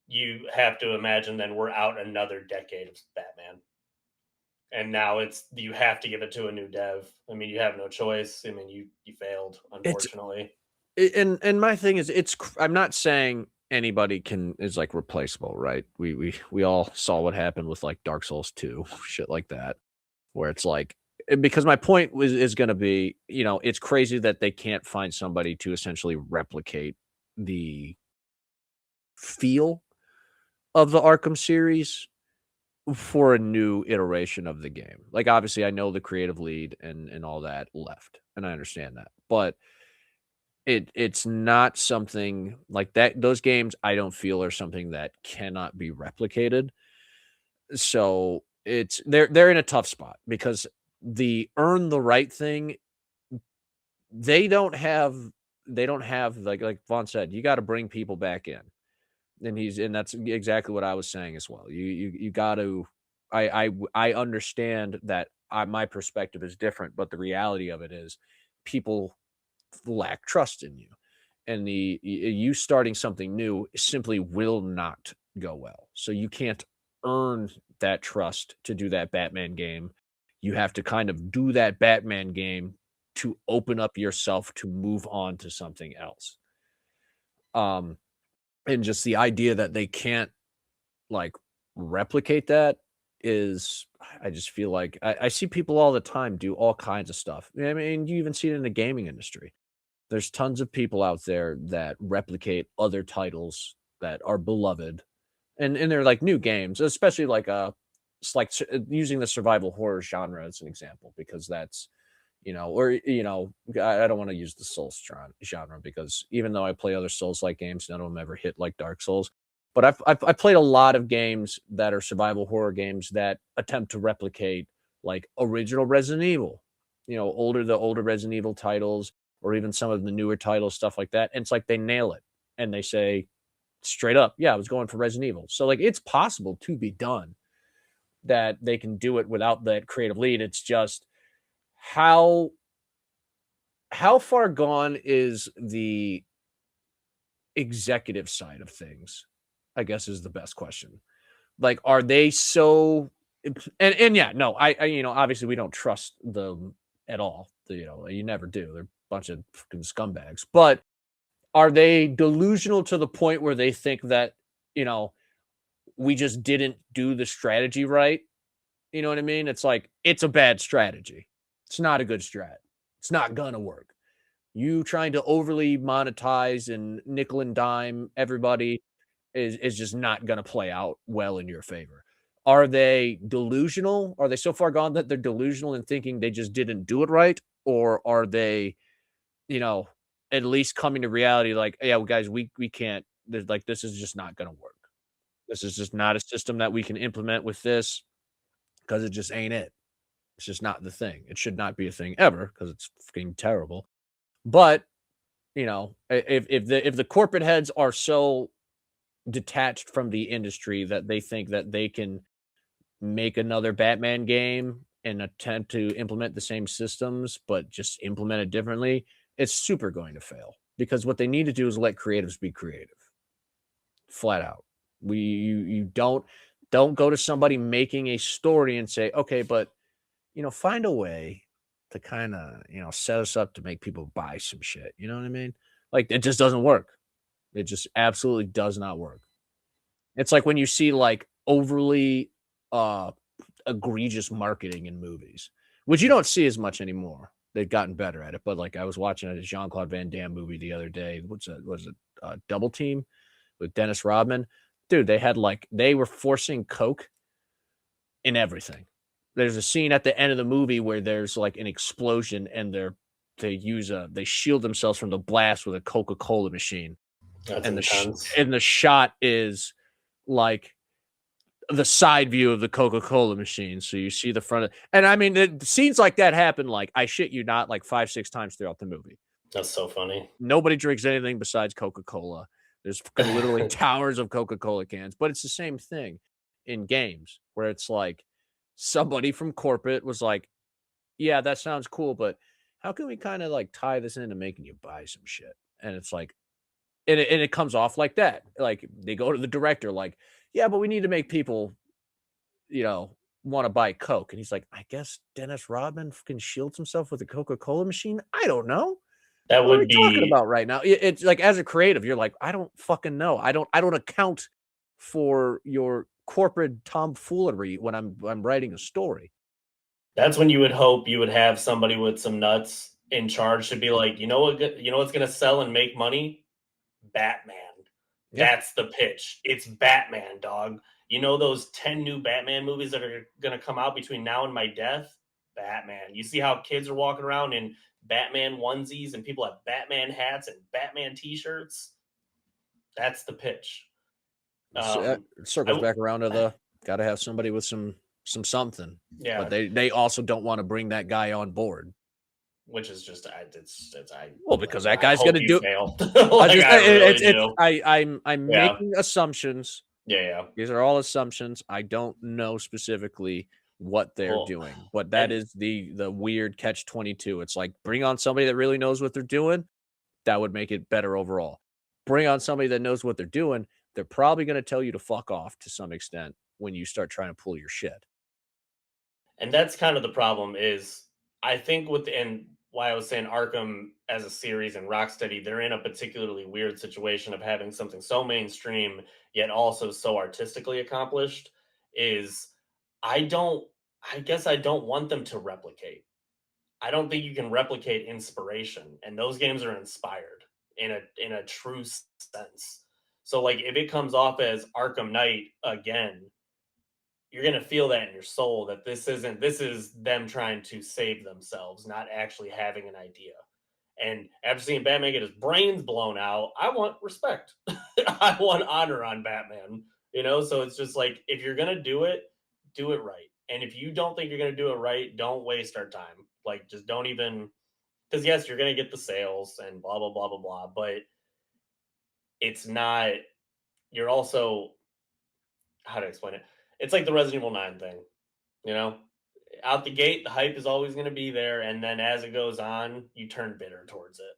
you have to imagine then we're out another decade of Batman. And now you have to give it to a new dev. I mean, you have no choice. I mean, you failed, It's unfortunately. and my thing is, I'm not saying anybody is like replaceable, right? We all saw what happened with like Dark Souls 2, shit like that, where it's like, because my point is going to be, it's crazy that they can't find somebody to essentially replicate the feel of the Arkham series for a new iteration of the game. Like, obviously, I know the creative lead and all that left, and I understand that, but it's not something like that. Those games, I don't feel, are something that cannot be replicated. So they're in a tough spot because the earn the right thing, they don't have like Vaughn said, you got to bring people back in. And that's exactly what I was saying as well. You got to. I understand that my perspective is different, but the reality of it is, people lack trust in you, and you starting something new simply will not go well. So you can't earn that trust to do that Batman game. You have to kind of do that Batman game to open up yourself to move on to something else. And just the idea that they can't like replicate that is, I just feel like I see people all the time do all kinds of stuff. I mean, you even see it in the gaming industry. There's tons of people out there that replicate other titles that are beloved, and they're like new games, especially like it's like using the survival horror genre as an example, because that's, or I don't want to use the Souls genre, because even though I play other Souls-like games, none of them ever hit like Dark Souls. But I've played a lot of games that are survival horror games that attempt to replicate like original Resident Evil, the older Resident Evil titles, or even some of the newer titles, stuff like that. And it's like they nail it, and they say straight up, yeah, I was going for Resident Evil. So like, it's possible to be done, that they can do it without that creative lead. It's just how far gone is the executive side of things, I guess, is the best question. Like, are they so, and yeah, no, I obviously we don't trust them at all. You never do. They're a bunch of fucking scumbags. But are they delusional to the point where they think that, we just didn't do the strategy right? You know what I mean? It's like, it's a bad strategy. It's not a good strat. It's not gonna work. You trying to overly monetize and nickel and dime everybody is just not going to play out well in your favor. Are they delusional? Are they so far gone that they're delusional in thinking they just didn't do it right? Or are they, at least coming to reality, like, yeah, well, guys, we can't, like, this is just not going to work. This is just not a system that we can implement with this, because it just ain't it. It's just not the thing. It should not be a thing ever, because it's fucking terrible. But, if the corporate heads are so detached from the industry that they think that they can make another Batman game and attempt to implement the same systems, but just implement it differently, it's super going to fail, because what they need to do is let creatives be creative, flat out. You don't go to somebody making a story and say, okay, but find a way to kind of set us up to make people buy some shit. You know what I mean? Like, it just doesn't work. It just absolutely does not work. It's like when you see like overly egregious marketing in movies, which you don't see as much anymore. They've gotten better at it. But like, I was watching a Jean-Claude Van Damme movie the other day. Was it Double Team with Dennis Rodman? Dude, they were forcing Coke in everything. There's a scene at the end of the movie where there's like an explosion, and they shield themselves from the blast with a Coca-Cola machine. That's and intense. the shot is like the side view of the Coca-Cola machine. So you see the front of, and I mean, scenes like that happen, like, I shit you not, like 5-6 times throughout the movie. That's so funny. Nobody drinks anything besides Coca-Cola. There's literally towers of Coca-Cola cans, but it's the same thing in games, where it's like somebody from corporate was like, yeah, that sounds cool, but how can we kind of like tie this into making you buy some shit? And it's like, and it comes off like that. Like they go to the director, like, yeah, but we need to make people, want to buy Coke. And he's like, I guess Dennis Rodman can shield himself with a Coca-Cola machine. I don't know. That What are would we talking be about right now? It's like, as a creative, you're like, I don't fucking know. I don't account for your corporate tomfoolery when I'm writing a story. that's when you would hope you would have somebody with some nuts in charge to be like, you know what's going to sell and make money? Batman. Yeah. That's the pitch. It's Batman, dog. You know those 10 new Batman movies that are going to come out between now and my death? Batman. You see how kids are walking around in Batman onesies and people have Batman hats and Batman t-shirts? That's the pitch. So that circles back around to the got to have somebody with some something. Yeah. But they also don't want to bring that guy on board. Which is just because that guy's going to do I'm making assumptions. Yeah. These are all assumptions. I don't know specifically what they're doing, but that is the weird catch-22. It's like, bring on somebody that really knows what they're doing. That would make it better overall. Bring on somebody that knows what they're doing. They're probably going to tell you to fuck off to some extent when you start trying to pull your shit. And that's kind of the problem is, I think and why I was saying Arkham as a series and Rocksteady, they're in a particularly weird situation of having something so mainstream yet also so artistically accomplished. Is I guess I don't want them to replicate. I don't think you can replicate inspiration, and those games are inspired in a true sense. So like if it comes off as Arkham Knight again, you're going to feel that in your soul that this is them trying to save themselves, not actually having an idea. And after seeing Batman get his brains blown out, I want respect. I want honor on Batman, So it's just like, if you're going to do it right. And if you don't think you're going to do it right, don't waste our time. Like, just don't even, because yes, you're going to get the sales and blah, blah, blah, blah, blah. But it's not, you're also, how to explain it? It's like the Resident Evil 9 thing, Out the gate, the hype is always going to be there, and then as it goes on, you turn bitter towards it.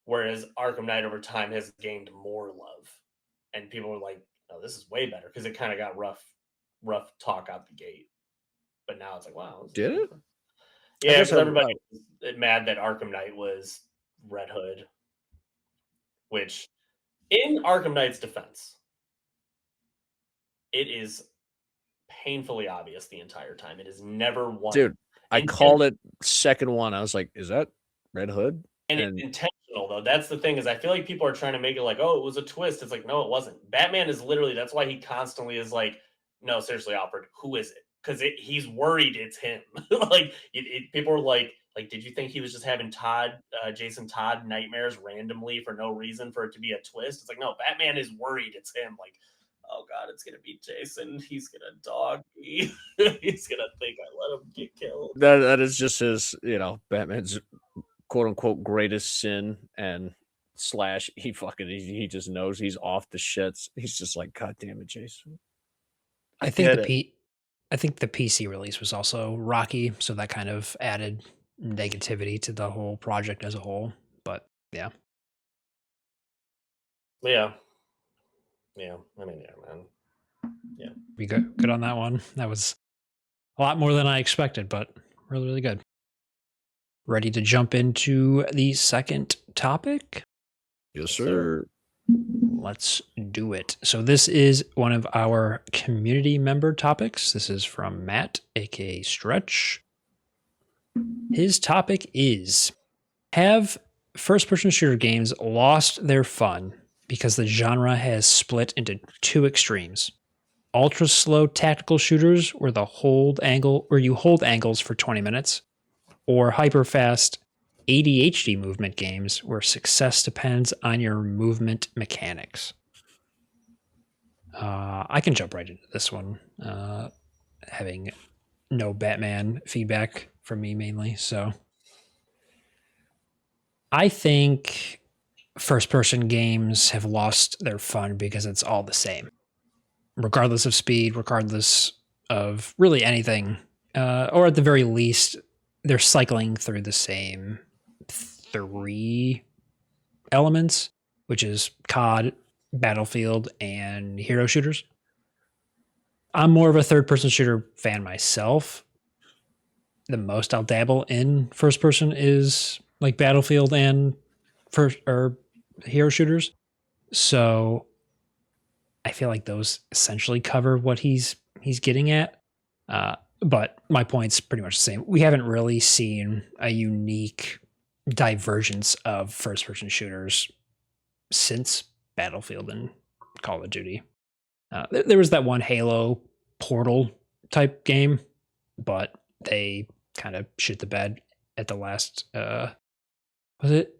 Whereas Arkham Knight over time has gained more love, and people are like, "Oh, this is way better," because it kind of got rough talk out the gate. But now it's like, "Wow, did it?" Yeah, because everybody was mad that Arkham Knight was Red Hood, which, in Arkham Knight's defense, it is painfully obvious the entire time. It is never one. Dude, I called it second one. I was like, is that Red Hood? And it's intentional, though. That's the thing, is I feel like people are trying to make it like, oh, it was a twist. It's like, no, it wasn't. Batman is literally, that's why he constantly is like, no, seriously, Alfred, who is it? Because he's worried it's him. Like, people are like, did you think he was just having Jason Todd nightmares randomly for no reason for it to be a twist? It's like, no, Batman is worried it's him. Like, oh God, it's gonna be Jason. He's gonna dog me. He's gonna think I let him get killed. That is just his, Batman's quote unquote greatest sin, and / he just knows he's off the shits. He's just like, God damn it, Jason. I think the PC release was also rocky, so that kind of added negativity to the whole project as a whole. But yeah. Yeah, I mean, yeah, man. Yeah. We good on that one. That was a lot more than I expected, but really, really good. Ready to jump into the second topic? Yes, sir. Let's do it. So this is one of our community member topics. This is from Matt, aka Stretch. His topic is, have first-person shooter games lost their fun because the genre has split into two extremes? Ultra slow tactical shooters where you hold angles for 20 minutes, or hyper fast ADHD movement games where success depends on your movement mechanics. I can jump right into this one, having no Batman feedback from me mainly. So I think first-person games have lost their fun because it's all the same, regardless of speed, regardless of really anything, or at the very least, they're cycling through the same 3 elements, which is COD, Battlefield, and hero shooters. I'm more of a third-person shooter fan myself. The most I'll dabble in first person is like Battlefield and hero shooters. So I feel like those essentially cover what he's getting at. But my point's pretty much the same. We haven't really seen a unique divergence of first person shooters since Battlefield and Call of Duty. There was that one Halo Portal type game, but they kind of shit the bed at the last. Was it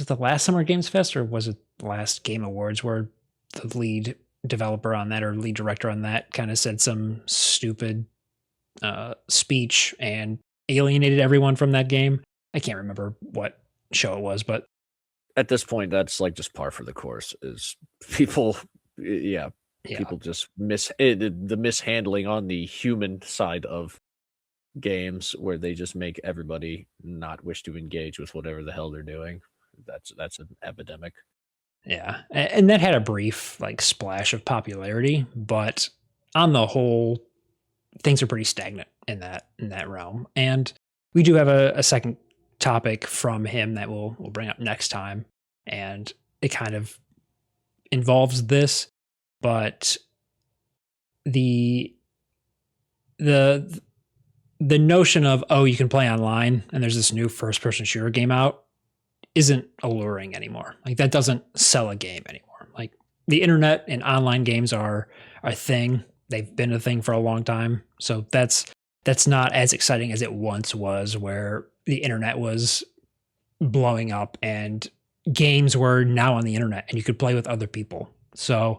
the last Summer Games Fest, or was it the last Game Awards where the lead developer on that or lead director on that kind of said some stupid speech and alienated everyone from that game? I can't remember what show it was, but at this point, that's like just par for the course. Is people, people just the mishandling on the human side of games, where they just make everybody not wish to engage with whatever the hell they're doing. That's an epidemic. Yeah, and that had a brief like splash of popularity, but on the whole, things are pretty stagnant in that realm. And we do have a second topic from him that we'll bring up next time, and it kind of involves this, but the notion of, oh, you can play online and there's this new first person shooter game out isn't alluring anymore. Like, that doesn't sell a game anymore. Like, the internet and online games are a thing. They've been a thing for a long time. So that's not as exciting as it once was, where the internet was blowing up and games were now on the internet and you could play with other people. So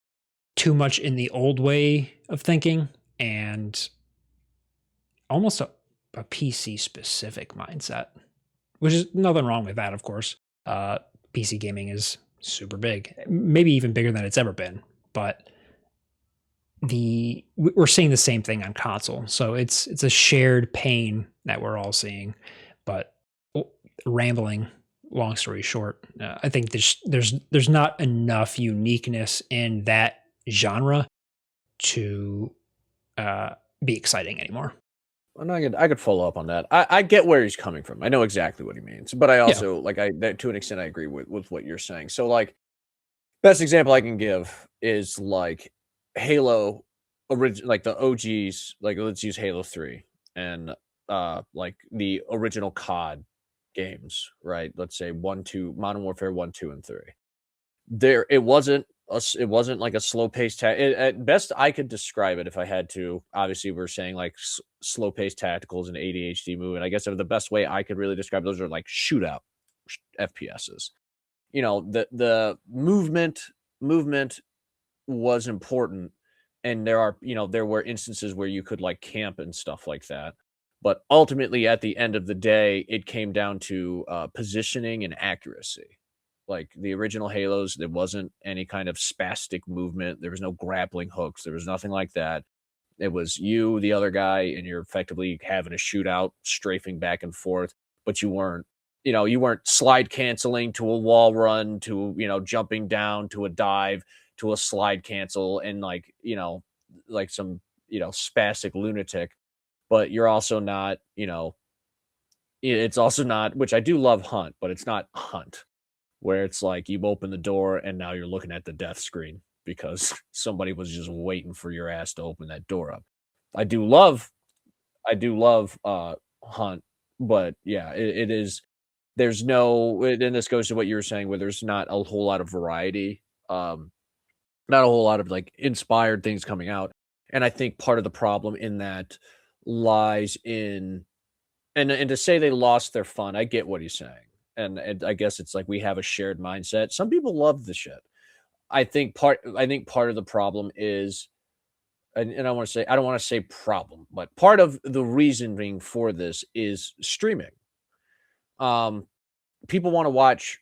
too much in the old way of thinking, and almost a PC specific mindset, which is nothing wrong with that, of course. PC gaming is super big, maybe even bigger than it's ever been, but we're seeing the same thing on console. So it's a shared pain that we're all seeing. But rambling, long story short, I think there's not enough uniqueness in that genre to be exciting anymore. And I could follow up on that. I get where he's coming from. I know exactly what he means, but I also to an extent I agree with what you're saying. So like, best example I can give is like Halo like the OGs, like let's use Halo 3 and like the original COD games, right? Let's say 1, 2, Modern Warfare 1, 2, and 3. It wasn't like a slow-paced at best I could describe it if I had to. Obviously, we're saying like slow-paced tacticals and ADHD movement. I guess the best way I could really describe those are like shootout FPSs. You know, the movement was important, and there were instances where you could like camp and stuff like that. But ultimately, at the end of the day, it came down to positioning and accuracy. Like the original Halos, there wasn't any kind of spastic movement. There was no grappling hooks. There was nothing like that. It was you, the other guy, and you're effectively having a shootout, strafing back and forth. But you weren't slide canceling to a wall run, to, jumping down to a dive, to a slide cancel, and like some, spastic lunatic. But you're also not, it's also not, which I do love Hunt, but it's not Hunt, where it's like you open the door and now you're looking at the death screen because somebody was just waiting for your ass to open that door up. I do love Hunt, but yeah, it is, there's no, and this goes to what you were saying, where there's not a whole lot of variety, not a whole lot of like inspired things coming out. And I think part of the problem in that lies in, and to say they lost their fun, I get what he's saying. And I guess it's like we have a shared mindset. Some people love the shit. I think part of the problem is, and I don't want to say problem, but part of the reasoning for this is streaming. People want to watch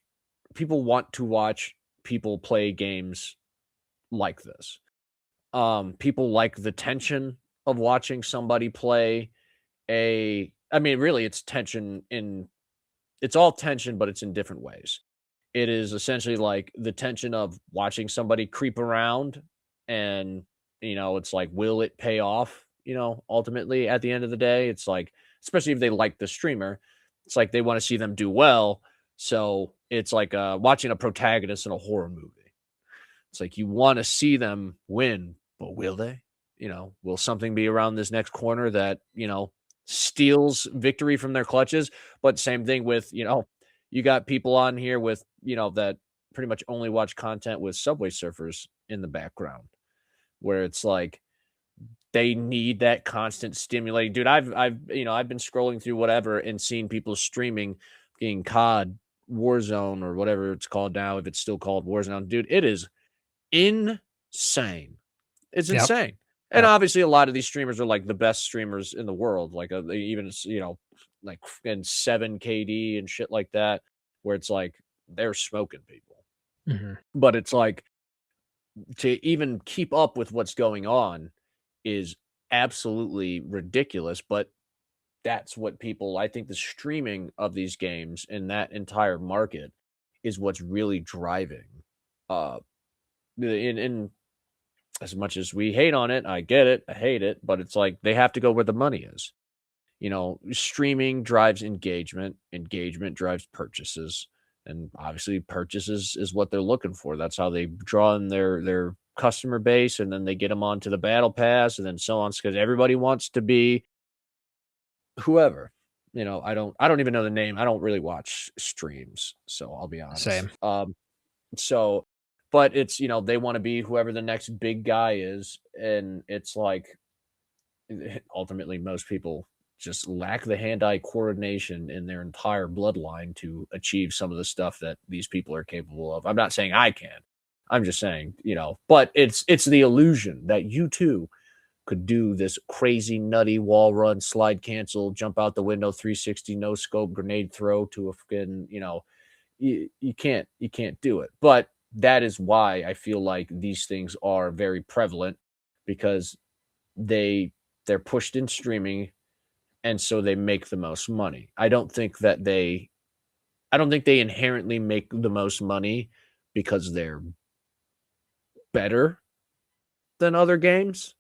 people play games like this. People like the tension of watching somebody play a I mean, really, it's all tension, but it's in different ways. It is essentially like the tension of watching somebody creep around and, it's like, will it pay off? Ultimately at the end of the day, it's like, especially if they like the streamer, it's like they want to see them do well. So it's like watching a protagonist in a horror movie. It's like you want to see them win, but will they? Will something be around this next corner that, steals victory from their clutches? But same thing with, you got people on here with, that pretty much only watch content with Subway Surfers in the background, where it's like they need that constant stimulating. Dude, I've been scrolling through whatever and seen people streaming in COD Warzone or whatever it's called now, if it's still called Warzone. Dude, it is insane. It's Yep. insane. And obviously a lot of these streamers are like the best streamers in the world. Like they even, like in 7 KD and shit like that, where it's like they're smoking people. Mm-hmm. But it's like to even keep up with what's going on is absolutely ridiculous. But that's what people, I think the streaming of these games in that entire market is what's really driving. In as much as we hate on it, I get it, I hate it, but it's like they have to go where the money is. Streaming drives engagement drives purchases, and obviously purchases is what they're looking for. That's how they draw in their customer base, and then they get them onto the battle pass, and then so on, because everybody wants to be whoever. I don't even know the name. I don't really watch streams, so I'll be honest. Same. So, but it's, they want to be whoever the next big guy is. And it's like, ultimately, most people just lack the hand-eye coordination in their entire bloodline to achieve some of the stuff that these people are capable of. I'm not saying I can. I'm just saying, but it's the illusion that you too could do this crazy, nutty wall run, slide cancel, jump out the window, 360 no scope, grenade throw to a fucking, you can't do it. But that is why I feel like these things are very prevalent, because they're pushed in streaming, and so they make the most money. I don't think they inherently make the most money because they're better than other games.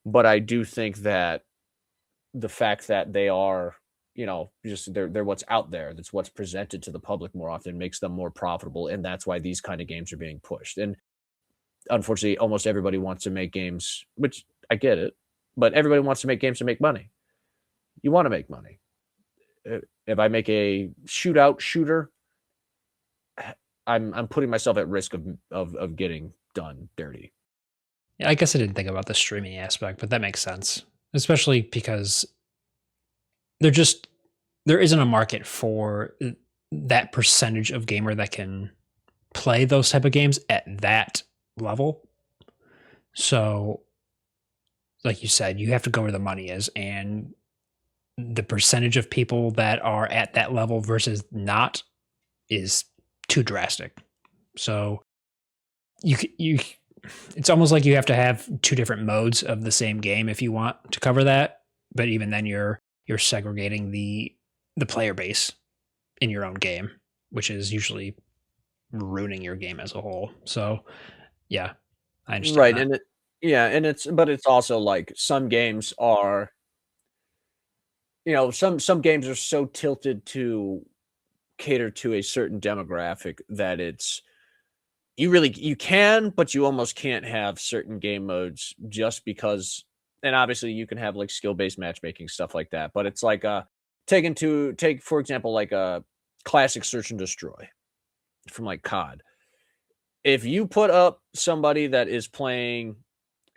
But I do think that the fact that they are, just they're what's out there, that's what's presented to the public more often, makes them more profitable. And that's why these kind of games are being pushed. And unfortunately, almost everybody wants to make games, which I get it, but everybody wants to make games to make money. You want to make money. If I make a shooter, I'm putting myself at risk of getting done dirty. Yeah, I guess I didn't think about the streaming aspect, but that makes sense, especially because there isn't a market for that percentage of gamer that can play those type of games at that level. So, like you said, you have to go where the money is, and the percentage of people that are at that level versus not is too drastic. So it's almost like you have to have two different modes of the same game if you want to cover that. But even then, you're segregating the player base in your own game, which is usually ruining your game as a whole. So, yeah, I understand. Right, that. but it's also like some games are, some games are so tilted to cater to a certain demographic that it's you can, but you almost can't have certain game modes just because. And obviously you can have like skill-based matchmaking, stuff like that, but it's like take for example like a classic search and destroy from like COD. If you put up somebody that is playing,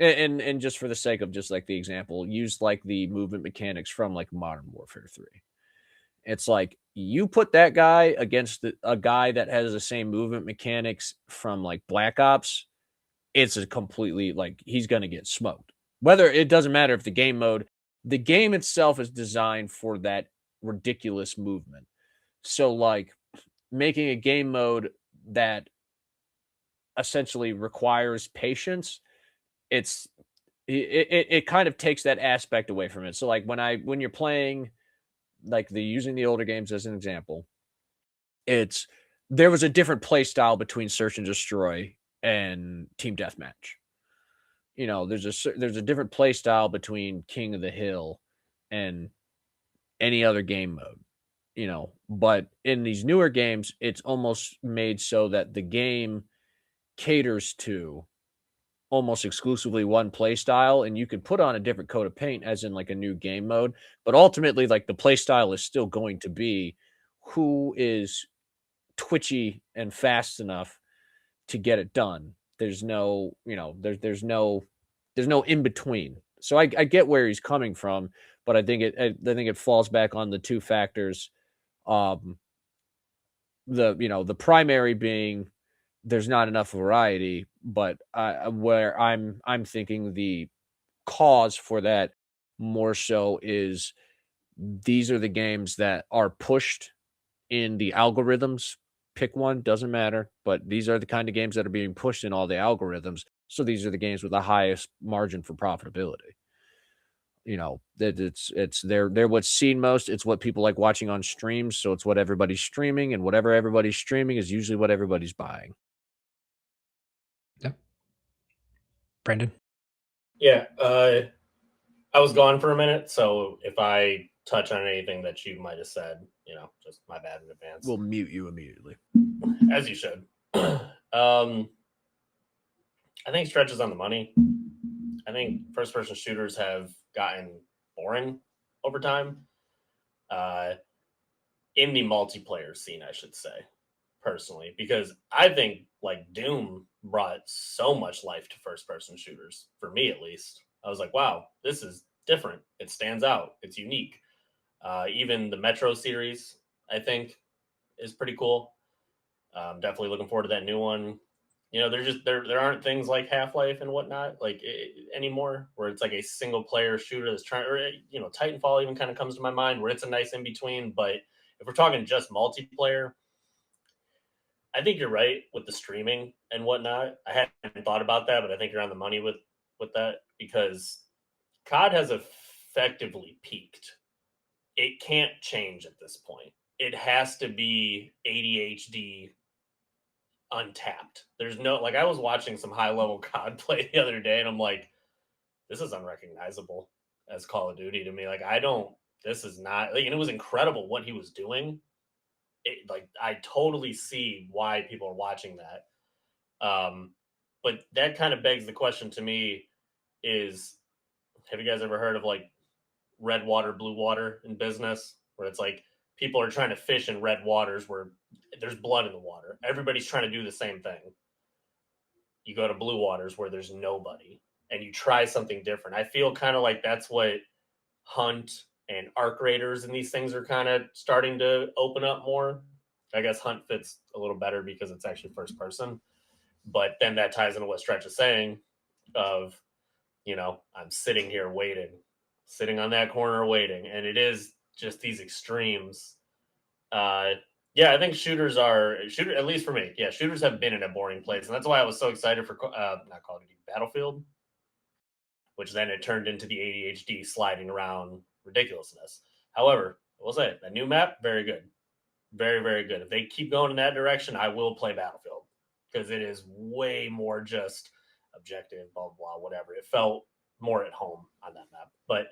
and just for the sake of just like the example, use like the movement mechanics from like Modern Warfare 3. It's like you put that guy against a guy that has the same movement mechanics from like Black Ops, it's a completely, like, he's going to get smoked. Whether it doesn't matter if the game itself is designed for that ridiculous movement. So like making a game mode that essentially requires patience, it kind of takes that aspect away from it. So like when you're playing like using the older games as an example, there was a different play style between Search and Destroy and Team Deathmatch. There's a different play style between King of the Hill and any other game mode. But in these newer games, it's almost made so that the game caters to almost exclusively one play style, and you can put on a different coat of paint as in like a new game mode, but ultimately like the play style is still going to be who is twitchy and fast enough to get it done. There's no there's no in between. So I get where he's coming from, but I think it falls back on the two factors. The primary being there's not enough variety, but where I'm thinking the cause for that more so is these are the games that are pushed in the algorithms. Pick one, doesn't matter, but these are the kind of games that are being pushed in all the algorithms. So these are the games with the highest margin for profitability. That they're what's seen most. It's what people like watching on streams. So it's what everybody's streaming, and whatever everybody's streaming is usually what everybody's buying. Yeah. Brandon? Yeah. I was gone for a minute, so if I touch on anything that you might have said, just my bad in advance. We'll mute you immediately. As you should. I think stretches on the money. I think first-person shooters have gotten boring over time. In the multiplayer scene, I should say, personally, because I think like Doom brought so much life to first-person shooters, for me at least. I was like, wow, this is different. It stands out. It's unique. Even the Metro series, I think, is pretty cool. Definitely looking forward to that new one. There aren't things like Half-Life and whatnot anymore, where it's like a single player shooter that's trying, or Titanfall even kind of comes to my mind, where it's a nice in between. But if we're talking just multiplayer, I think you're right with the streaming and whatnot. I hadn't thought about that, but I think you're on the money with that, because COD has effectively peaked. It can't change at this point. It has to be ADHD untapped. There's no, like, I was watching some high level COD play the other day, and I'm like, this is unrecognizable as Call of Duty to me. Like, this is not, and it was incredible what he was doing. I totally see why people are watching that. But that kind of begs the question to me is, have you guys ever heard of like red water, blue water in business, where it's like people are trying to fish in red waters where there's blood in the water. Everybody's trying to do the same thing. You go to blue waters where there's nobody and you try something different. I feel kind of like that's what Hunt and Arc Raiders and these things are kind of starting to open up more. I guess Hunt fits a little better because it's actually first person. But then that ties into what Stretch is saying of, I'm sitting here waiting, sitting on that corner waiting. And it is just these extremes. I think shooters, at least for me, shooters have been in a boring place. And that's why I was so excited for, not Call of Duty, Battlefield, which then it turned into the ADHD sliding around ridiculousness. However, I will say, that new map, very good. Very, very good. If they keep going in that direction, I will play Battlefield, because it is way more just objective, blah, blah, whatever. It felt more at home on that map. But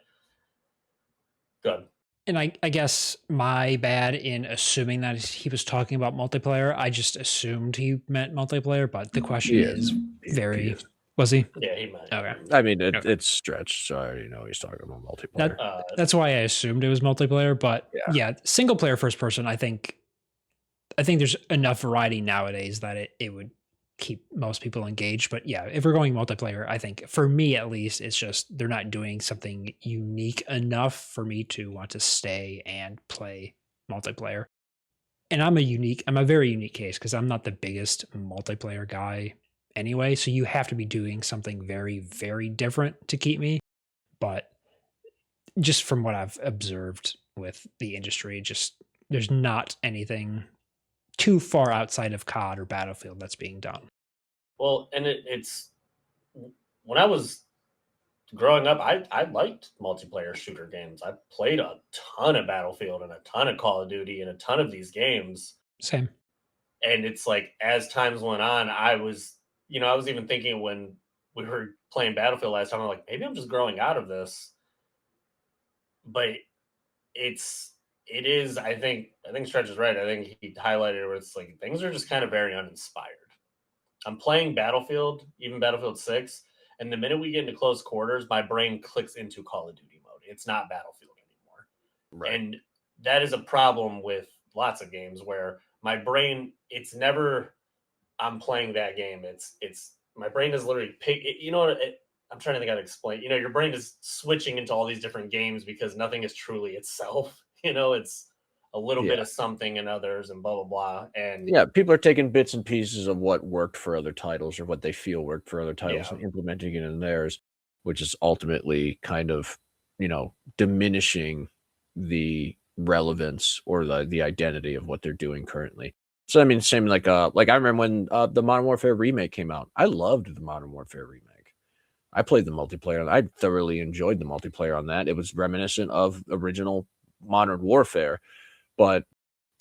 good. And I guess my bad in assuming that he was talking about multiplayer. I just assumed he meant multiplayer, but the question is very... Was he? Yeah, he might. Okay. I mean, it's stretched, so I already know he's talking about multiplayer. That's why I assumed it was multiplayer, but yeah, single player first person, I think there's enough variety nowadays that it would keep most people engaged. But yeah, if we're going multiplayer, I think for me at least, it's just they're not doing something unique enough for me to want to stay and play multiplayer. And I'm a very unique case because I'm not the biggest multiplayer guy anyway. So you have to be doing something very, very different to keep me. But just from what I've observed with the industry, there's not anything too far outside of COD or Battlefield that's being done. Well, and it's when I was growing up, I liked multiplayer shooter games. I played a ton of Battlefield and a ton of Call of Duty and a ton of these games. Same. And it's like as times went on, I was even thinking when we were playing Battlefield last time, I'm like, maybe I'm just growing out of this. But it is, I think Stretch is right. I think he highlighted where it's like things are just kind of very uninspired. I'm playing Battlefield, even Battlefield 6, and the minute we get into close quarters, my brain clicks into Call of Duty mode. It's not Battlefield anymore. Right. And that is a problem with lots of games where my brain, it's never I'm playing that game. It's my brain is literally I'm trying to think how to explain. Your brain is switching into all these different games because nothing is truly itself. It's a little bit Yeah. of something in others and blah blah blah. And Yeah, people are taking bits and pieces of what worked for other titles or what they feel worked for other titles yeah, and implementing it in theirs, which is ultimately kind of, diminishing the relevance or the identity of what they're doing currently. So I mean, same like I remember when the Modern Warfare remake came out. I loved the Modern Warfare remake. I played the multiplayer. I thoroughly enjoyed the multiplayer on that. It was reminiscent of original Modern Warfare, but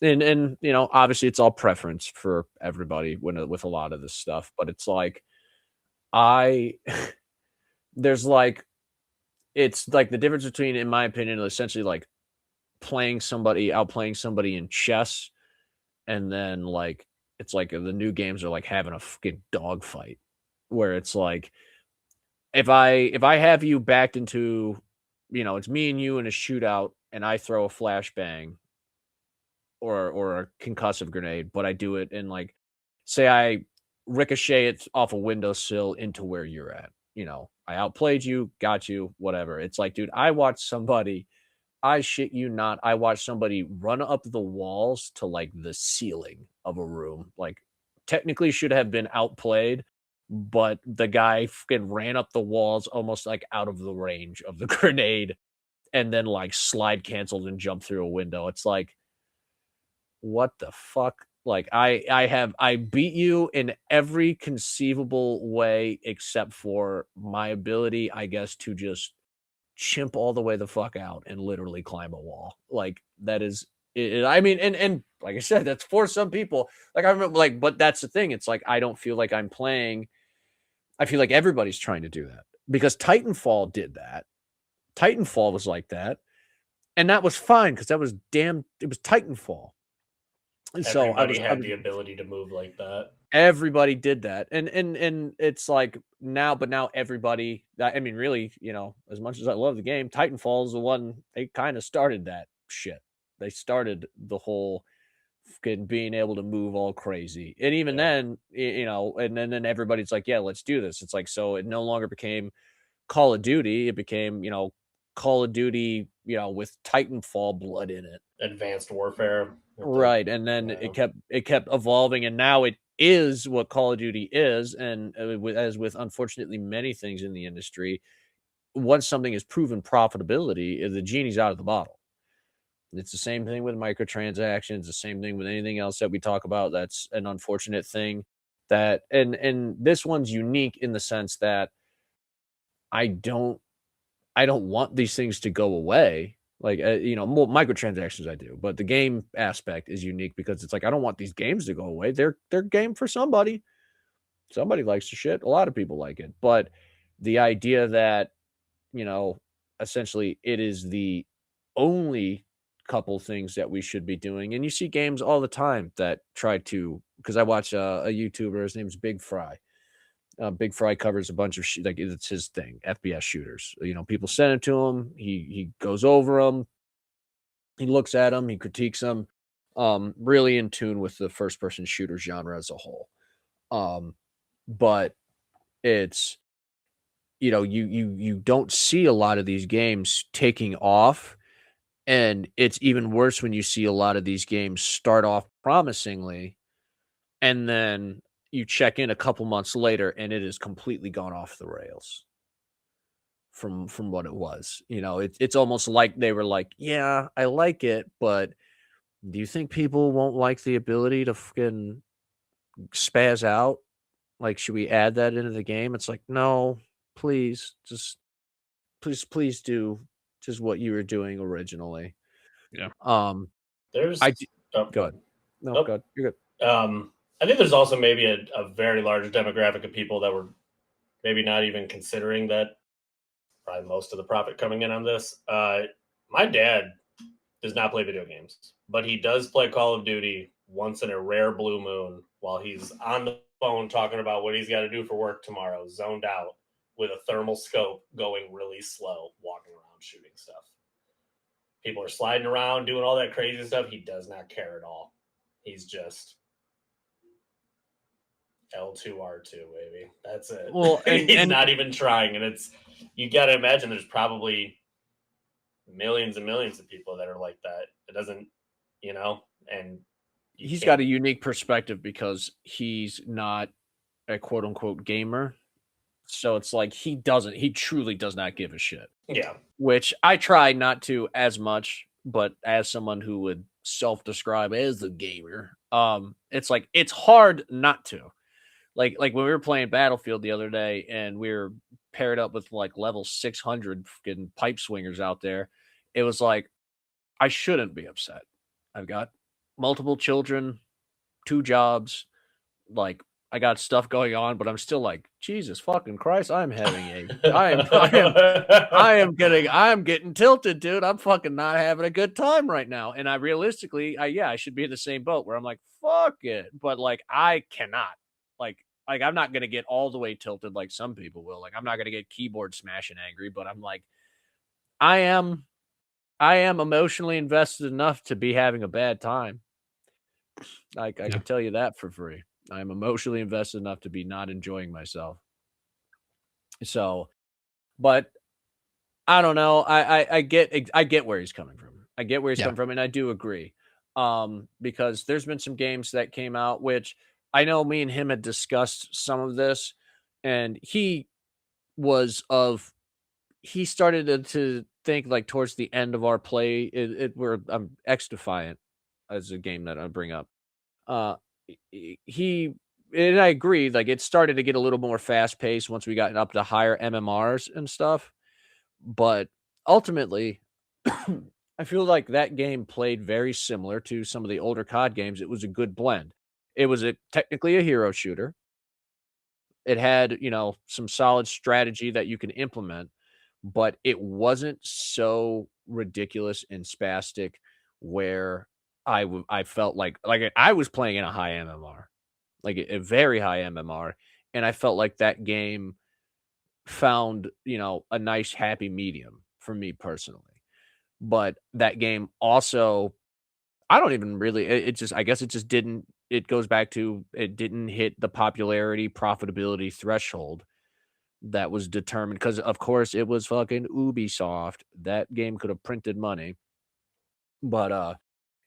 and obviously it's all preference for everybody with a lot of this stuff, but it's like I there's like it's like the difference between, in my opinion, essentially like outplaying somebody in chess, and then like it's like the new games are like having a fucking dogfight where it's like if I have you backed into, it's me and you in a shootout and I throw a flashbang or a concussive grenade, but I do it in like, say I ricochet it off a windowsill into where you're at. I outplayed you, got you, whatever. It's like, dude, I shit you not, I watched somebody run up the walls to like the ceiling of a room. Like, technically should have been outplayed, but the guy fucking ran up the walls almost like out of the range of the grenade and then like slide canceled and jumped through a window. It's like, what the fuck? Like I beat you in every conceivable way except for my ability, I guess, to just chimp all the way the fuck out and literally climb a wall. Like that is I mean, and like I said, that's for some people. Like I remember, like, but that's the thing. It's like I don't feel like I'm playing. I feel like everybody's trying to do that because Titanfall did that. Titanfall was like that, and that was fine because it was Titanfall. And so everybody had the ability to move like that. everybody did that. And it's like now everybody, I mean, really, as much as I love the game, Titanfall is the one, they kind of started that shit. They started the whole fucking being able to move all crazy. And even then, and then everybody's like, yeah, let's do this. It's like, so it no longer became Call of Duty. It became, Call of Duty, with Titanfall blood in it. Advanced Warfare. Right. And then it kept evolving, and now it is what Call of Duty is. And as with unfortunately many things in the industry, once something is proven profitability, the genie's out of the bottle. It's the same thing with microtransactions, the same thing with anything else that we talk about. That's an unfortunate thing that, and this one's unique in the sense that I don't want these things to go away. Like, microtransactions I do, but the game aspect is unique because it's like, I don't want these games to go away. They're game for somebody. Somebody likes the shit. A lot of people like it. But the idea that, essentially it is the only couple things that we should be doing. And you see games all the time that try to, because I watch a YouTuber, his name's Big Fry. Big Fry covers a bunch of like it's his thing, FPS shooters. People send it to him. He goes over them. He looks at them. He critiques them. Really in tune with the first person shooter genre as a whole. But it's you don't see a lot of these games taking off, and it's even worse when you see a lot of these games start off promisingly, and then you check in a couple months later and it is completely gone off the rails from what it was. It's almost like they were like, yeah, I like it, but do you think people won't like the ability to fucking spaz out? Like, should we add that into the game? It's like, no, please, just please do just what you were doing originally. Yeah. There's I do, oh, go ahead. No, Nope. go ahead. You're good. I think there's also maybe a very large demographic of people that were maybe not even considering that. Probably most of the profit coming in on this. My dad does not play video games, but he does play Call of Duty once in a rare blue moon while he's on the phone talking about what he's got to do for work tomorrow, zoned out with a thermal scope going really slow, walking around shooting stuff. People are sliding around, doing all that crazy stuff. He does not care at all. He's just L2R2, baby. That's it. Well, he's not even trying. And you got to imagine there's probably millions and millions of people that are like that. It doesn't, and he's got a unique perspective because he's not a quote unquote gamer. So it's like he truly does not give a shit. Yeah. Which I try not to as much, but as someone who would self-describe as a gamer, it's like it's hard not to. Like when we were playing Battlefield the other day and we were paired up with like level 600 fucking pipe swingers out there, it was like I shouldn't be upset. I've got multiple children, 2 jobs, like I got stuff going on, but I'm still like, Jesus fucking Christ, I'm getting tilted, dude. I'm fucking not having a good time right now. And I realistically, I should be in the same boat where I'm like, fuck it. But like, I cannot. Like I'm not gonna get all the way tilted like some people will. Like I'm not gonna get keyboard smashing angry, but I'm like, I am emotionally invested enough to be having a bad time. I can tell you that for free. I'm emotionally invested enough to be not enjoying myself. So, but I don't know. I get where he's coming from. I get where he's coming from, and I do agree. Because there's been some games that came out, which I know me and him had discussed some of this, and he started to think like towards the end of our play, X Defiant as a game that I bring up. And I agree, like it started to get a little more fast paced once we got up to higher MMRs and stuff. But ultimately, I feel like that game played very similar to some of the older COD games. It was a good blend. It was technically a hero shooter. It had, some solid strategy that you can implement, but it wasn't so ridiculous and spastic where I felt like I was playing in a high MMR, like a very high MMR, and I felt like that game found, a nice happy medium for me personally. But that game also, I don't even really, I guess it goes back to it didn't hit the popularity profitability threshold that was determined because of course it was fucking Ubisoft. That game could have printed money. But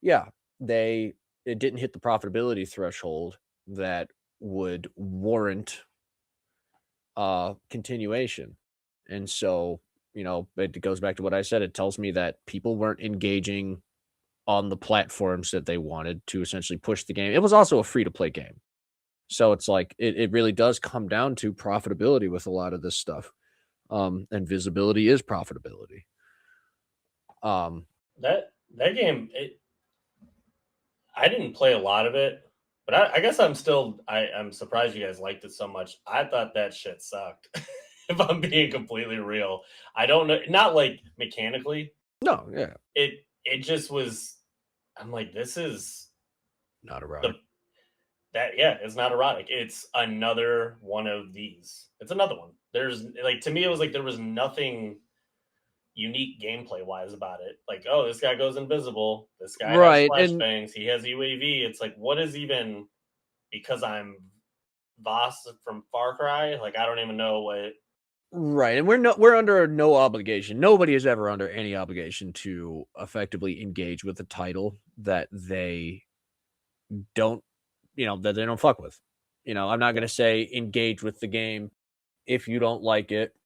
yeah, it didn't hit the profitability threshold that would warrant continuation. And so, it goes back to what I said. It tells me that people weren't engaging on the platforms that they wanted to essentially push the game. It was also a free-to-play game. So it's like it really does come down to profitability with a lot of this stuff. And visibility is profitability. That game, I didn't play a lot of it, but I guess I'm surprised you guys liked it so much. I thought that shit sucked. If I'm being completely real, I don't know, not like mechanically. No, yeah. It just was. I'm like, this is not erotic. It's not erotic. It's another one of these. It's another one. There's like, to me, it was like there was nothing unique gameplay wise about it. Like, oh, this guy goes invisible. This guy has flashbangs. He has UAV. It's like, what is even, because I'm Voss from Far Cry? Like, I don't even know what. Right. And we're under no obligation. Nobody is ever under any obligation to effectively engage with a title that they don't, that they don't fuck with. I'm not going to say engage with the game if you don't like it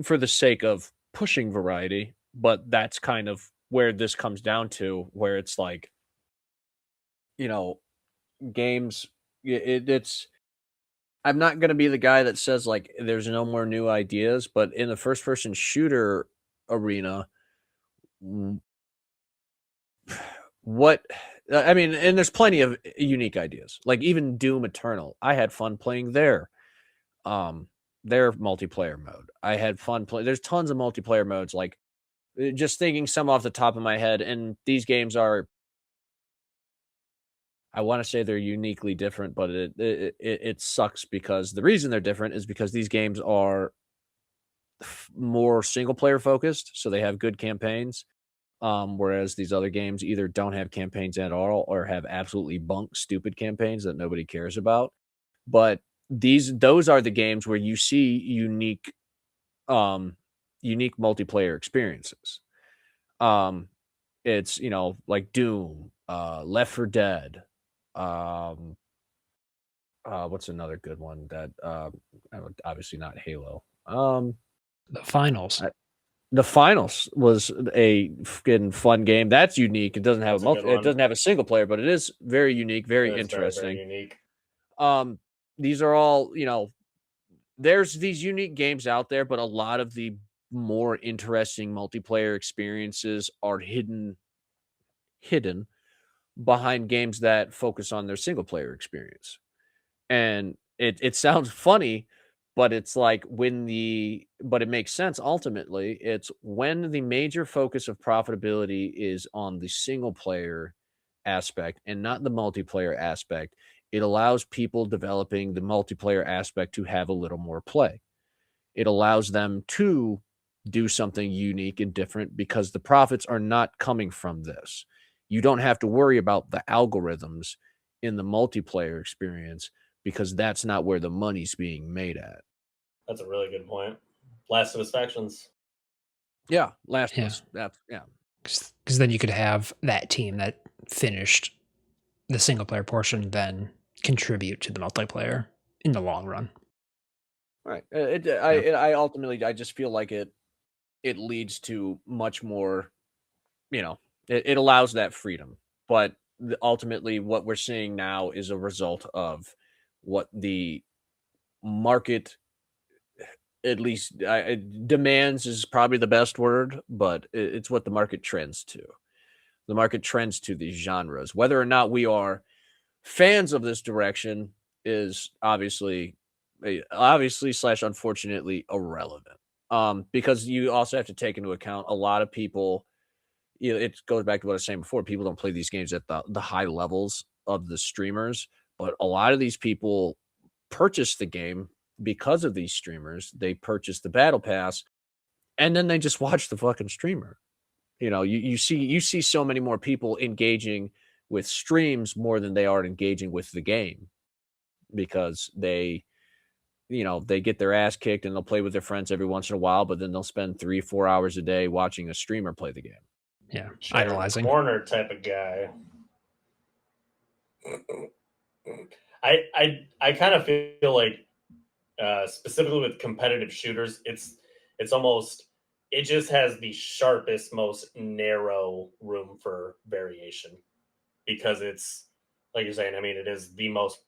for the sake of pushing variety, but that's kind of where this comes down to, where it's like, games, it's I'm not going to be the guy that says like there's no more new ideas, but in the first person shooter arena, what I mean, and there's plenty of unique ideas. Like even Doom Eternal, I had fun playing their multiplayer mode. I had fun playing. There's tons of multiplayer modes. Like just thinking some off the top of my head, and these games are, I want to say they're uniquely different, but it sucks because the reason they're different is because these games are more single player focused, so they have good campaigns. Whereas these other games either don't have campaigns at all or have absolutely bunk stupid campaigns that nobody cares about. But those are the games where you see unique multiplayer experiences. It's like Doom, Left 4 Dead, what's another good one that obviously not Halo. The Finals. The Finals was a fucking fun game. That's unique. It doesn't have it doesn't have a single player, but it is very unique, very interesting. Very, very unique. These are all, there's these unique games out there, but a lot of the more interesting multiplayer experiences are hidden behind games that focus on their single player experience. And it sounds funny, but it's like but it makes sense ultimately. It's when the major focus of profitability is on the single player aspect and not the multiplayer aspect, it allows people developing the multiplayer aspect to have a little more play. It allows them to do something unique and different because the profits are not coming from this. You don't have to worry about the algorithms in the multiplayer experience because that's not where the money's being made at. That's a really good point. Last of Us Factions. Yeah, Last of Us. Yeah. Because then you could have that team that finished the single player portion then contribute to the multiplayer in the long run. Right. I ultimately, I just feel like it leads to much more, it allows that freedom. But ultimately, what we're seeing now is a result of what the market, at least demands is probably the best word, but it's what the market trends to. The market trends to these genres. Whether or not we are fans of this direction is obviously / unfortunately irrelevant. Because you also have to take into account a lot of people, it goes back to what I was saying before. People don't play these games at the high levels of the streamers, but a lot of these people purchase the game because of these streamers. They purchase the battle pass and then they just watch the fucking streamer. You see so many more people engaging with streams more than they are engaging with the game because they get their ass kicked and they'll play with their friends every once in a while, but then they'll spend 3-4 hours a day watching a streamer play the game. Yeah, idolizing. Corner type of guy. I kind of feel like specifically with competitive shooters, it's almost, it just has the sharpest, most narrow room for variation because it's like you're saying. I mean, it is the most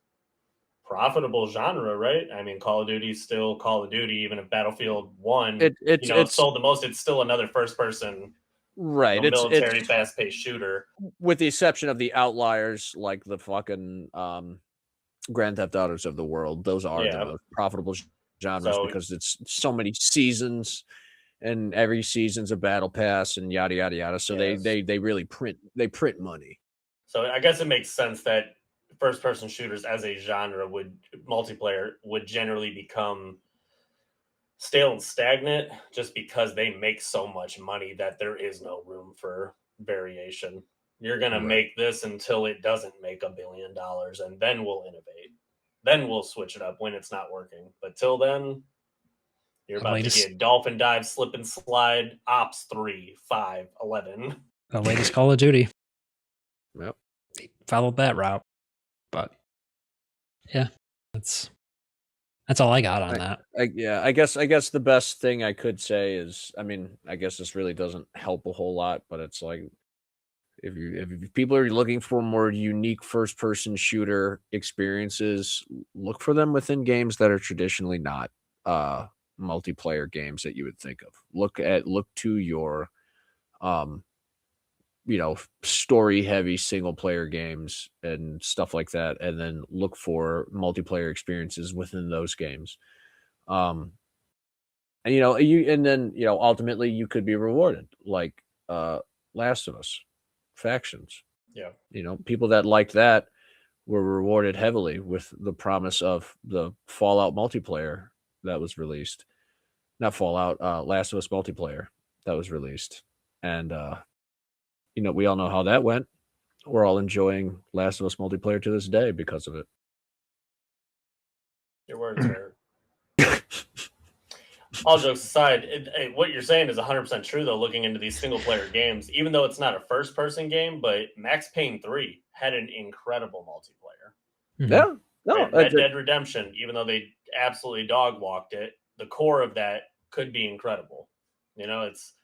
profitable genre, right? I mean, Call of Duty is still Call of Duty, even if Battlefield 1, it's sold the most. It's still another first person, right? Military fast paced shooter, with the exception of the outliers like the fucking Grand Theft Autos of the world. Those are the most profitable genres because it's so many seasons and every season's a battle pass and yada yada yada. So they really print money. So I guess it makes sense that first person shooters as a genre multiplayer would generally become stale and stagnant just because they make so much money that there is no room for variation. You're going to make this until it doesn't make $1 billion, and then we'll innovate. Then we'll switch it up when it's not working. But till then, you're about to get Dolphin Dive, Slip and Slide, Ops 3, 5, 11. The latest Call of Duty. Yep. They followed that route. But yeah, that's all I got on that. I guess the best thing I could say is, I mean, I guess this really doesn't help a whole lot, but it's like If people are looking for more unique first-person shooter experiences, look for them within games that are traditionally not multiplayer games that you would think of. Look to your story-heavy single-player games and stuff like that, and then look for multiplayer experiences within those games. And ultimately you could be rewarded, like Last of Us Factions. Yeah. People that liked that were rewarded heavily with the promise of the Fallout multiplayer that was released. Not Fallout, Last of Us multiplayer that was released. And we all know how that went. We're all enjoying Last of Us multiplayer to this day because of it. Your words hurt. All jokes aside, what you're saying is 100% true, though, looking into these single-player games. Even though it's not a first-person game, but Max Payne 3 had an incredible multiplayer. Mm-hmm. Yeah. No, Red Dead Redemption, even though they absolutely dog-walked it, the core of that could be incredible. It's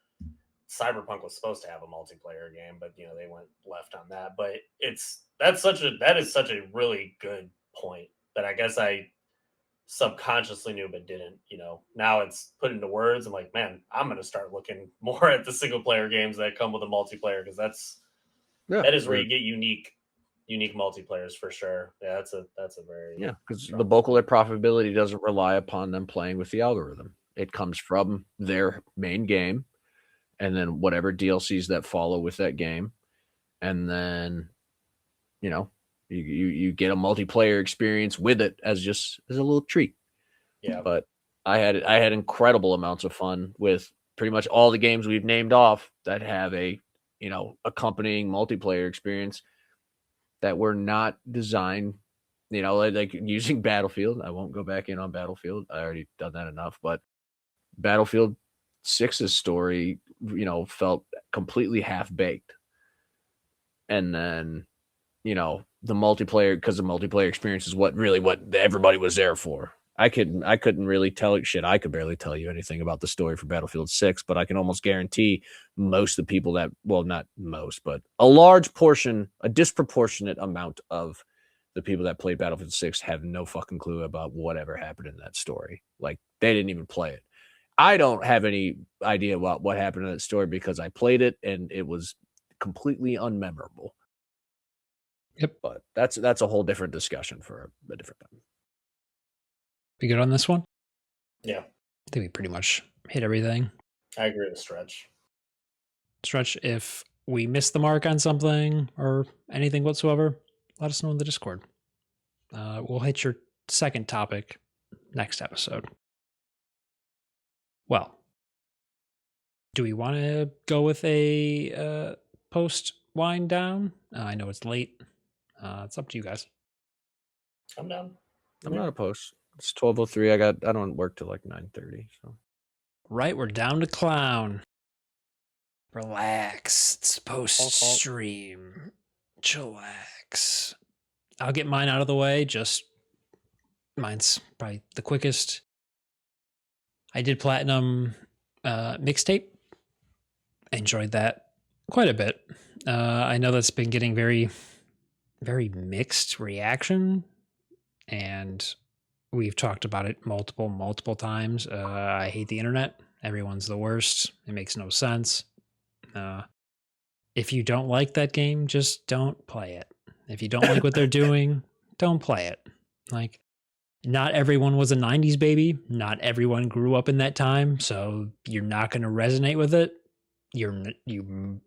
Cyberpunk was supposed to have a multiplayer game, but, they went left on that. But that is such a really good point that I guess I subconsciously knew but didn't. Now it's put into words. I'm like, man, I'm going to start looking more at the single player games that come with a multiplayer, because that is where you get unique multiplayers for sure. Yeah, that's a very because the bulk of their profitability doesn't rely upon them playing with the algorithm. It comes from their main game, and then whatever DLCs that follow with that game, and then you get a multiplayer experience with it as a little treat. Yeah. But I had incredible amounts of fun with pretty much all the games we've named off that have a accompanying multiplayer experience that were not designed, like using Battlefield. I won't go back in on Battlefield. I already done that enough. But Battlefield 6's story, felt completely half-baked. And then, the multiplayer, because the multiplayer experience is what everybody was there for. I couldn't really tell shit. I could barely tell you anything about the story for Battlefield 6, but I can almost guarantee most of the people not most, but a large portion, a disproportionate amount of the people that played Battlefield 6 have no fucking clue about whatever happened in that story. Like, they didn't even play it. I don't have any idea about what happened in that story because I played it and it was completely unmemorable. Yep. But that's a whole different discussion for a different time. We good on this one? Yeah. I think we pretty much hit everything. I agree with Stretch. Stretch, if we missed the mark on something or anything whatsoever, let us know in the Discord. We'll hit your second topic next episode. Well, do we want to go with a post wind down? I know it's late. It's up to you guys. I'm down. I'm not opposed. It's 12:03. I don't work till like 9:30. So right, we're down to clown. Relax. It's post stream. Chillax. I'll get mine out of the way. Mine's probably the quickest. I did platinum mixtape. Enjoyed that quite a bit. I know that's been getting very, very mixed reaction, and we've talked about it multiple times. I hate the internet. Everyone's the worst. It makes no sense. If you don't like that game, just don't play it. If you don't like what they're doing, don't play it. Like, not everyone was a 90s baby. Not everyone grew up in that time, so you're not going to resonate with it. You're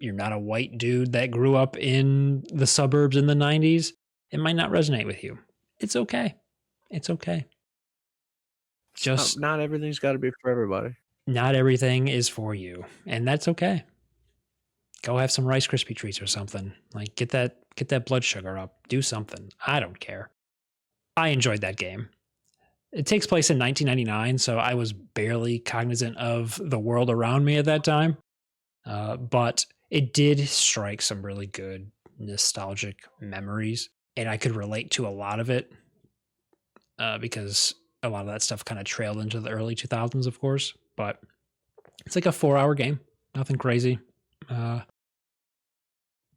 not a white dude that grew up in the suburbs in the 90s. It might not resonate with you. It's okay. It's okay. Just not everything's got to be for everybody. Not everything is for you, and that's okay. Go have some Rice Krispie treats or something. Like, get that blood sugar up. Do something. I don't care. I enjoyed that game. It takes place in 1999, so I was barely cognizant of the world around me at that time. But it did strike some really good nostalgic memories, and I could relate to a lot of it because a lot of that stuff kind of trailed into the early 2000s, of course. But it's like a 4-hour game. Nothing crazy.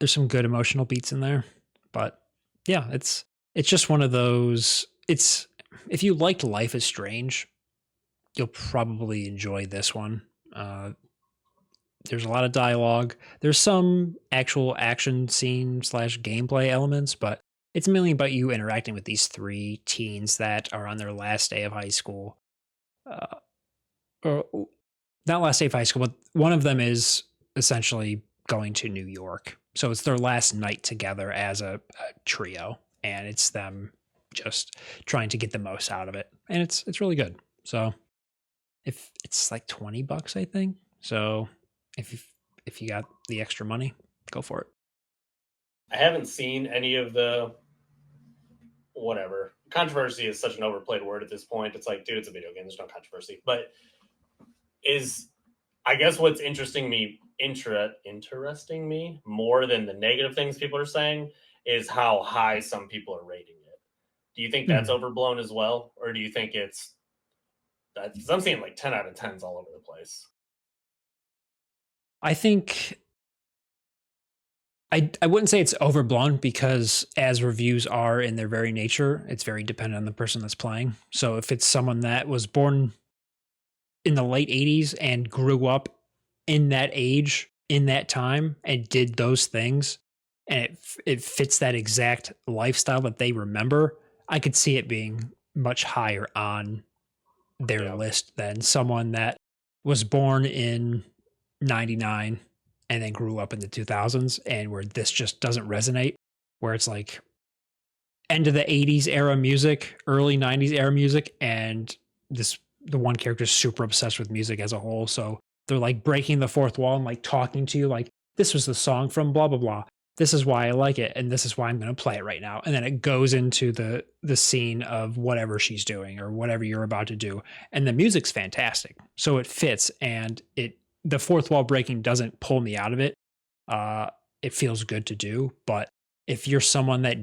There's some good emotional beats in there, but yeah, it's just one of those. It's if you liked Life is Strange, you'll probably enjoy this one. There's a lot of dialogue. There's some actual action scene / gameplay elements, but it's mainly about you interacting with these 3 teens that are on their last day of high school. Or not last day of high school, but one of them is essentially going to New York. So it's their last night together as a trio, and it's them just trying to get the most out of it. And it's really good. So if it's like $20, I think. So if you got the extra money, go for it. I haven't seen any of the whatever. Controversy is such an overplayed word at this point. It's like, dude, it's a video game. There's no controversy. But I guess what's interesting me more than the negative things people are saying is how high some people are rating it. Do you think that's overblown as well? Or do you think it's that? Because I'm seeing like 10 out of 10s all over the place. I think I wouldn't say it's overblown because as reviews are in their very nature, it's very dependent on the person that's playing. So if it's someone that was born in the late 80s and grew up in that age, in that time, and did those things, and it fits that exact lifestyle that they remember, I could see it being much higher on their list than someone that was born in 99 and then grew up in the 2000s and where this just doesn't resonate, where it's like end of the 80s era music, early 90s era music, and the one character is super obsessed with music as a whole. So they're like breaking the fourth wall and like talking to you like, this was the song from blah, blah, blah. This is why I like it. And this is why I'm going to play it right now. And then it goes into the scene of whatever she's doing or whatever you're about to do. And the music's fantastic. So it fits, and the fourth wall breaking doesn't pull me out of it. It feels good to do. But if you're someone that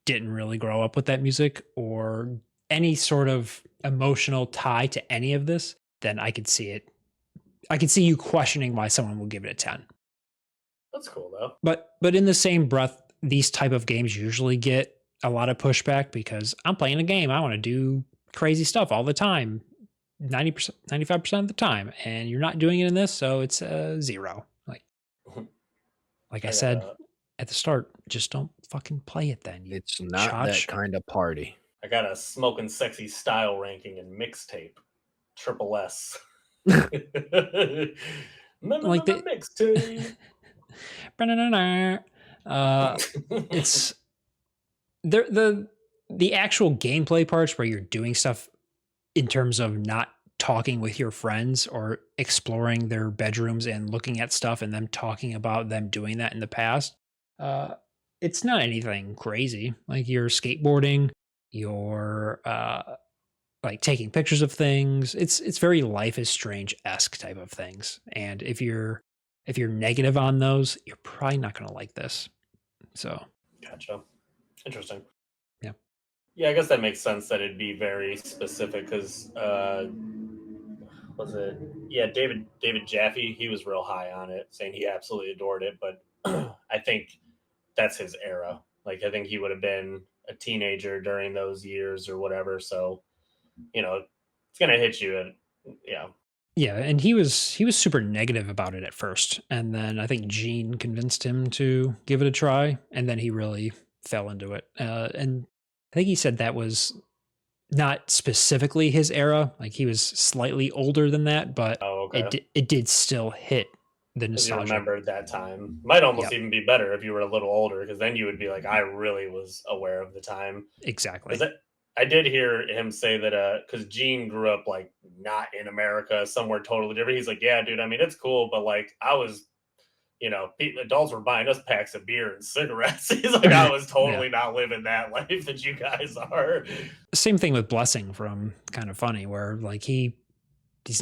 didn't really grow up with that music or any sort of emotional tie to any of this, then I could see it. I could see you questioning why someone will give it a 10. That's cool though. But in the same breath, these type of games usually get a lot of pushback because I'm playing a game. I want to do crazy stuff all the time, 90%, 95% of the time, and you're not doing it in this, so it's a 0. Like I said at the start, just don't fucking play it then. It's not that kind of party. I got a smoking sexy style ranking in mixtape, triple S. Like the mixtape. It's the actual gameplay parts where you're doing stuff in terms of not talking with your friends or exploring their bedrooms and looking at stuff and them talking about them doing that in the past. It's not anything crazy. Like you're skateboarding, you're like taking pictures of things. It's very Life is Strange-esque type of things. And if you're negative on those, you're probably not going to like this. So, gotcha. Interesting. Yeah. Yeah, I guess that makes sense that it'd be very specific because was it? Yeah, David Jaffe, he was real high on it, saying he absolutely adored it. But I think that's his era. Like, I think he would have been a teenager during those years or whatever. So, it's gonna hit you. Yeah, and he was super negative about it at first, and then I think Gene convinced him to give it a try, and then he really fell into it. And I think he said that was not specifically his era; like he was slightly older than that, but it did still hit the nostalgia. You remembered that time. Might almost even be better if you were a little older, because then you would be like, I really was aware of the time. Exactly. I did hear him say that because Gene grew up like not in America, somewhere totally different. He's like, yeah, dude, I mean, it's cool, but like I was, adults were buying us packs of beer and cigarettes. He's like, I was totally not living that life that you guys are. Same thing with Blessing from Kind of Funny, where like he's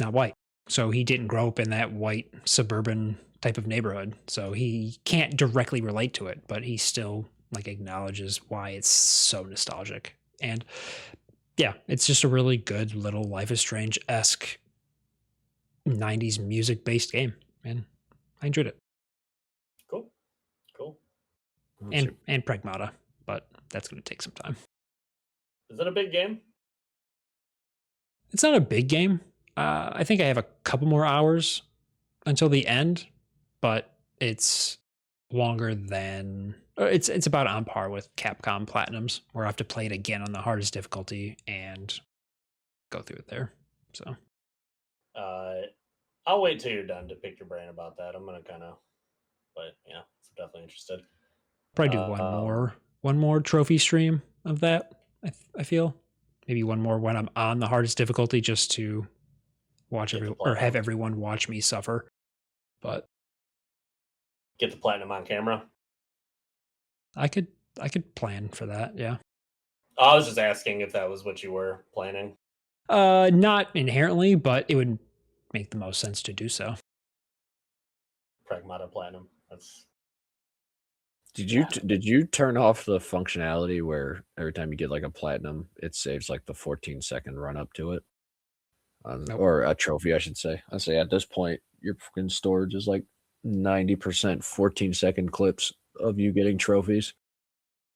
not white. So he didn't grow up in that white suburban type of neighborhood. So he can't directly relate to it, but he still like acknowledges why it's so nostalgic. And yeah, it's just a really good little Life is Strange-esque 90s music-based game, and I enjoyed it. Cool. and Pragmata, but that's going to take some time. Is it a big game? It's not a big game. I think I have a couple more hours until the end, but it's longer than it's about on par with Capcom Platinums, where I have to play it again on the hardest difficulty and go through it there. So I'll wait till you're done to pick your brain about that. I'm gonna kind of, but yeah, I'm definitely interested. Probably do one more trophy stream of that. I feel maybe one more when I'm on the hardest difficulty, just to watch or have everyone watch me suffer. But get the platinum on camera. I could plan for that. Yeah. I was just asking if that was what you were planning. Not inherently, but it would make the most sense to do so. Pragmata Platinum. That's. Did you turn off the functionality where every time you get like a platinum, it saves like the 14-second run up to it, Nope. or a trophy, I should say. I say at this point, your fucking storage is like 90% 14-second clips of you getting trophies.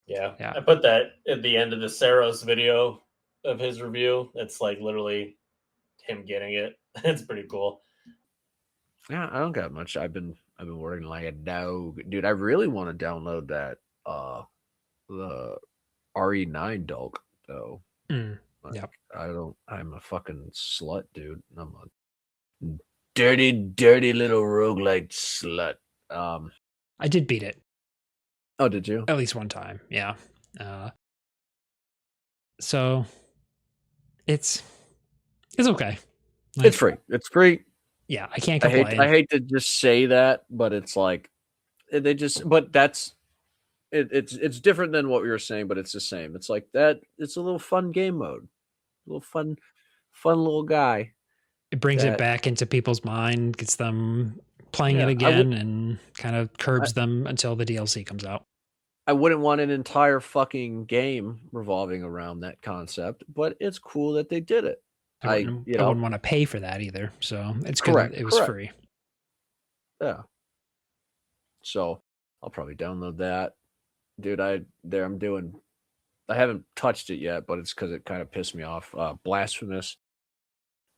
Yeah, I put that at the end of the Saros video of his review. It's like literally him getting it. It's pretty cool. Yeah, I don't got much. I've been working like a dog, dude. I really want to download that the RE9 Dulk though. Yeah, I'm a fucking slut, dude. I'm a dirty little roguelike slut. I did beat it. Oh, did you? At least one time, yeah. So it's okay. Like, it's free. It's free. Yeah, I can't complain. I hate to just say that, but it's like but that's it's different than what we were saying, but it's the same. It's like that. It's a little fun game mode, a little fun little guy. It brings it back into people's mind, gets them playing it again, and kind of curbs them until the DLC comes out. I wouldn't want an entire fucking game revolving around that concept, but it's cool that they did it. I wouldn't want to pay for that either, so it's good that it was free. Yeah. So I'll probably download that, dude. I haven't touched it yet, but it's because it kind of pissed me off. Blasphemous,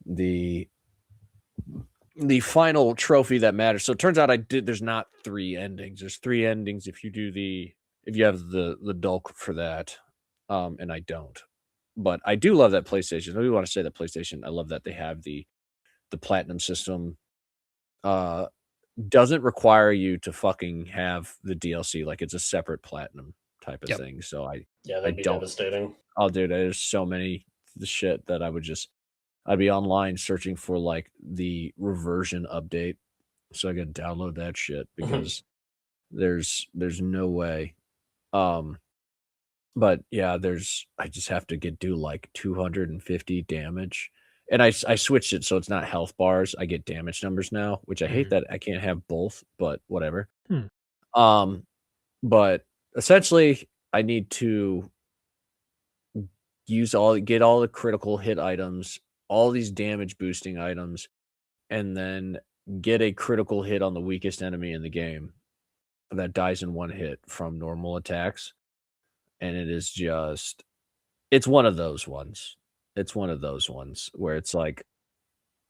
the final trophy that matters. So it turns out there's not 3 endings. There's 3 endings if you have the Dulk for that, and I don't. But I do love that PlayStation. I do want to say that PlayStation, I love that they have the platinum system. Doesn't require you to fucking have the DLC. Like, it's a separate platinum type of thing. So that'd be devastating. Oh, dude, there's so many shit that I'd be online searching for like the reversion update, so I could download that shit because there's no way. But yeah, I just have to do like 250 damage. And I switched it so it's not health bars. I get damage numbers now, which I hate that I can't have both, but whatever. But essentially I need to get all the critical hit items, all these damage boosting items, and then get a critical hit on the weakest enemy in the game that dies in 1 hit from normal attacks. And it's one of those ones. It's one of those ones where it's like,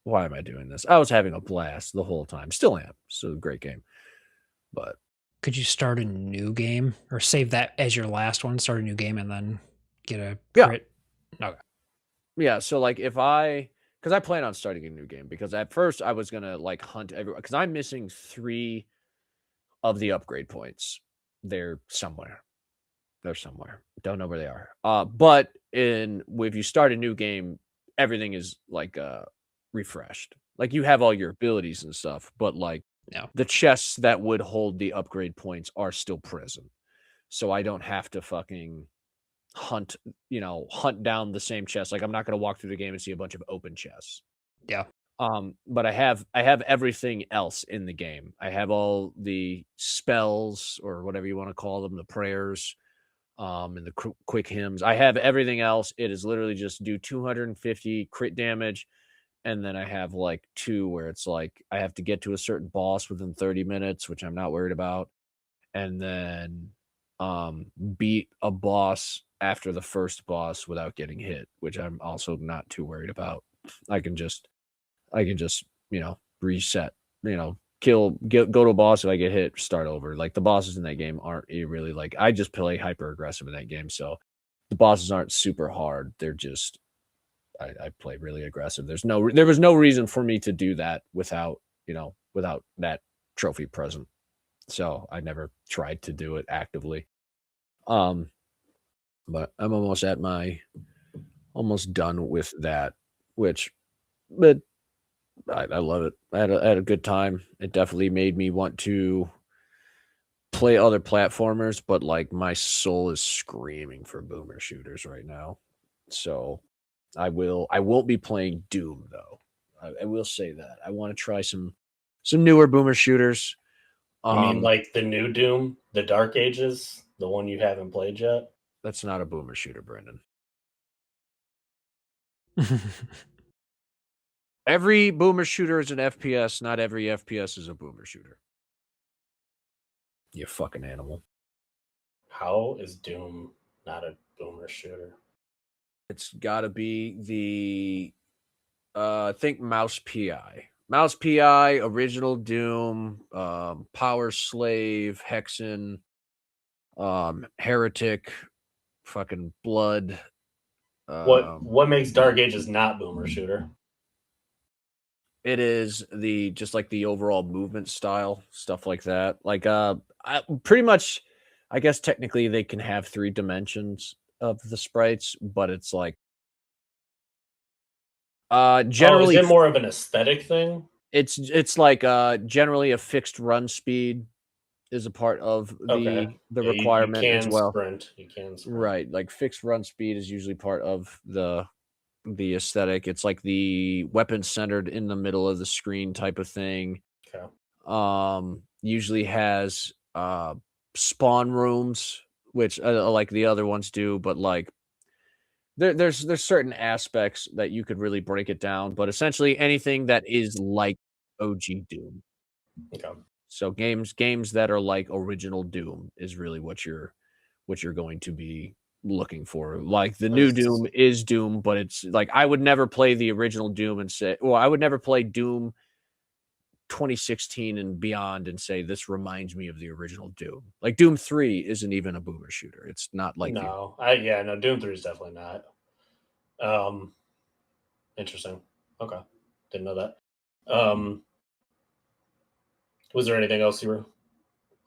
why am I doing this? I was having a blast the whole time. Still am. Still a great game. But could you start a new game or save that as your last one, start a new game, and then get a crit? Okay. Yeah, so like because I plan on starting a new game, because at first I was gonna like hunt everyone, because I'm missing 3 of the upgrade points. They're somewhere. Don't know where they are. But if you start a new game, everything is like refreshed. Like, you have all your abilities and stuff, but like the chests that would hold the upgrade points are still present. So I don't have to fucking hunt down the same chest. Like, I'm not going to walk through the game and see a bunch of open chests. Yeah. But I have everything else in the game. I have all the spells, or whatever you want to call them, the prayers, and the quick hymns. I have everything else. It is literally just do 250 crit damage, and then I have like 2 where it's like I have to get to a certain boss within 30 minutes, which I'm not worried about, and then beat a boss after the first boss without getting hit, which I'm also not too worried about. I can just reset, go to a boss. If I get hit, start over. Like the bosses in that game aren't really like, I just play hyper aggressive in that game. So the bosses aren't super hard. They're just, I play really aggressive. There was no reason for me to do that without that trophy present. So I never tried to do it actively. But I'm almost done with that, but I love it. I had a good time. It definitely made me want to play other platformers, but like my soul is screaming for boomer shooters right now. So I won't be playing Doom though. I will say that. I want to try some newer boomer shooters. You mean like the new Doom, the Dark Ages, the one you haven't played yet? That's not a boomer shooter, Brendan. Every boomer shooter is an FPS. Not every FPS is a boomer shooter. You fucking animal. How is Doom not a boomer shooter? It's got to be the, I think Mouse PI. Mouse PI, original Doom, Power Slave, Hexen, Heretic, fucking Blood. What makes Dark Ages not boomer shooter? It is just like the overall movement style, stuff like that. Like pretty much, I guess technically they can have 3 dimensions of the sprites, but it's like generally is it more of an aesthetic thing? It's like generally a fixed run speed is a part of the requirement you can as well. Sprint. You can sprint. Right, like fixed run speed is usually part of the aesthetic. It's like the weapon centered in the middle of the screen type of thing. Okay. Usually has spawn rooms, which like the other ones do, but like there's certain aspects that you could really break it down, but essentially anything that is like OG Doom. Okay. So games that are like original Doom is really what you're going to be looking for. Like the new Doom is Doom, but it's like I would never play the original Doom and say, well, I would never play Doom 2016 and beyond and say this reminds me of the original Doom. Like Doom 3 isn't even a boomer shooter. It's not like no, Doom 3 is definitely not. Interesting. Okay, didn't know that. Was there anything else you were?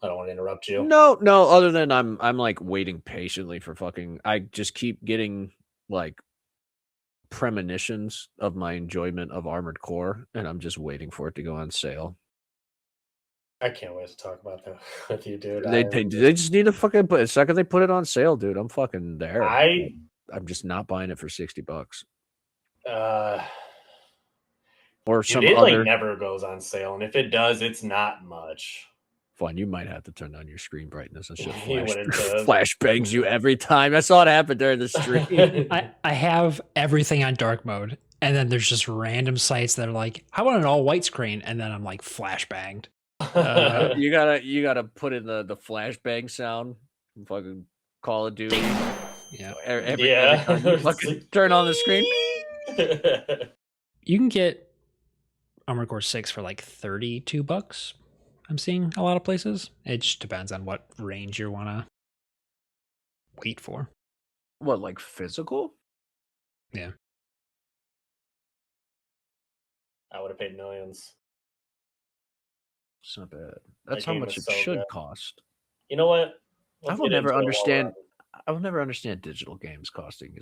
I don't want to interrupt you. No. Other than I'm like waiting patiently for fucking. I just keep getting like premonitions of my enjoyment of Armored Core, and I'm just waiting for it to go on sale. I can't wait to talk about that with you, dude. They just need to fucking put. The second they put it on sale, dude, I'm fucking there. I'm just not buying it for $60. Or some it other. Like never goes on sale, and if it does, it's not much. Fun, you might have to turn down your screen brightness. That shit flashbangs you every time. I saw it happen during the stream. I have everything on dark mode, and then there's just random sites that are like, "How about an all white screen?" And then I'm like flashbanged. You gotta put in the flashbang sound. Fucking Call of Duty. Yeah. Every time you fucking turn on the screen. You can get Armored Core 6 for like $32. I'm seeing a lot of places. It just depends on what range you want to wait for. What, like physical? Yeah. I would have paid millions. It's not bad. That's how much it should cost. You know what? I will never understand digital games costing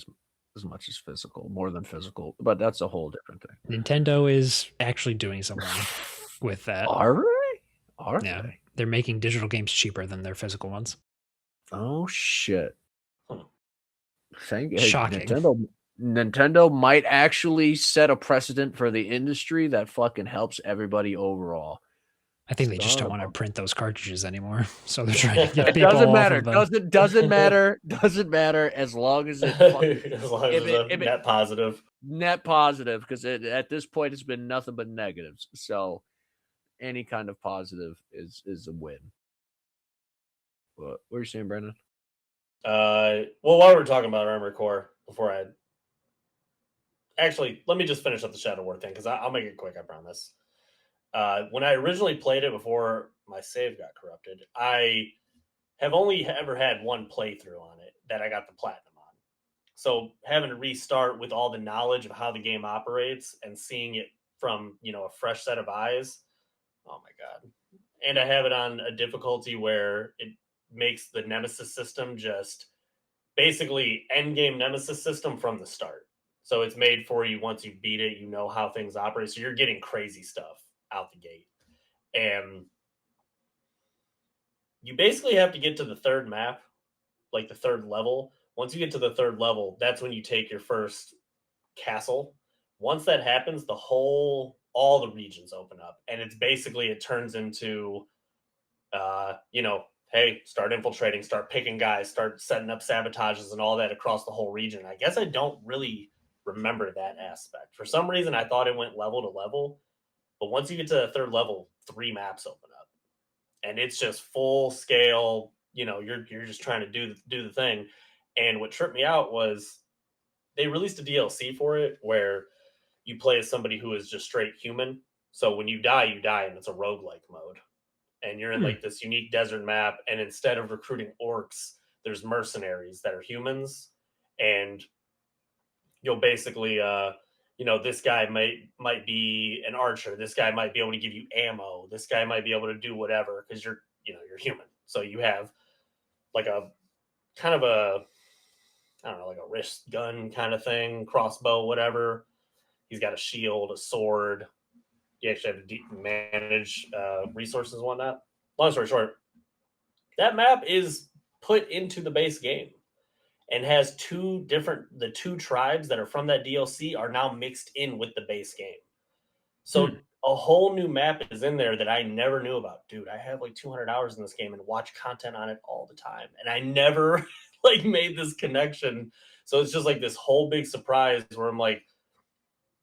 as much as physical, more than physical, but that's a whole different thing. Nintendo is actually doing something with that. Are they? They're making digital games cheaper than their physical ones. Oh shit. Shocking. Nintendo might actually set a precedent for the industry that fucking helps everybody overall. I think they just don't want to print those cartridges anymore. So they're trying to get people doesn't matter. Off of them. Doesn't matter. Doesn't matter as long as it net positive. Net positive, because at this point it's been nothing but negatives. So any kind of positive is a win. What were you saying, Brandon? Well, while we're talking about Armored Core, let me just finish up the Shadow War thing, because I'll make it quick, I promise. When I originally played it before my save got corrupted, I have only ever had one playthrough on it that I got the platinum on. So having to restart with all the knowledge of how the game operates and seeing it from, a fresh set of eyes, oh my God. And I have it on a difficulty where it makes the Nemesis system just basically endgame Nemesis system from the start. So it's made for you once you beat it, you know how things operate. So you're getting crazy stuff out the gate. And you basically have to get to the third map, like the third level. Once you get to the third level, that's when you take your first castle. Once that happens, all the regions open up. And it's basically, it turns into, hey, start infiltrating, start picking guys, start setting up sabotages and all that across the whole region. I guess I don't really remember that aspect. For some reason, I thought it went level to level. But once you get to the third level, 3 maps open up. And it's just full scale, you're just trying to do the thing. And what tripped me out was they released a DLC for it where you play as somebody who is just straight human. So when you die, and it's a roguelike mode. And you're in like this unique desert map, and instead of recruiting orcs, there's mercenaries that are humans, and you'll basically this guy might be an archer, this guy might be able to give you ammo, this guy might be able to do whatever, because you're human. So you have like a kind of a, I don't know, like a wrist gun kind of thing, crossbow, whatever. He's got a shield, a sword. You actually have to manage resources and whatnot. Long story short, that map is put into the base game and has the two tribes that are from that DLC are now mixed in with the base game. So a whole new map is in there that I never knew about. Dude, I have like 200 hours in this game and watch content on it all the time. And I never made this connection. So it's just like this whole big surprise where I'm like,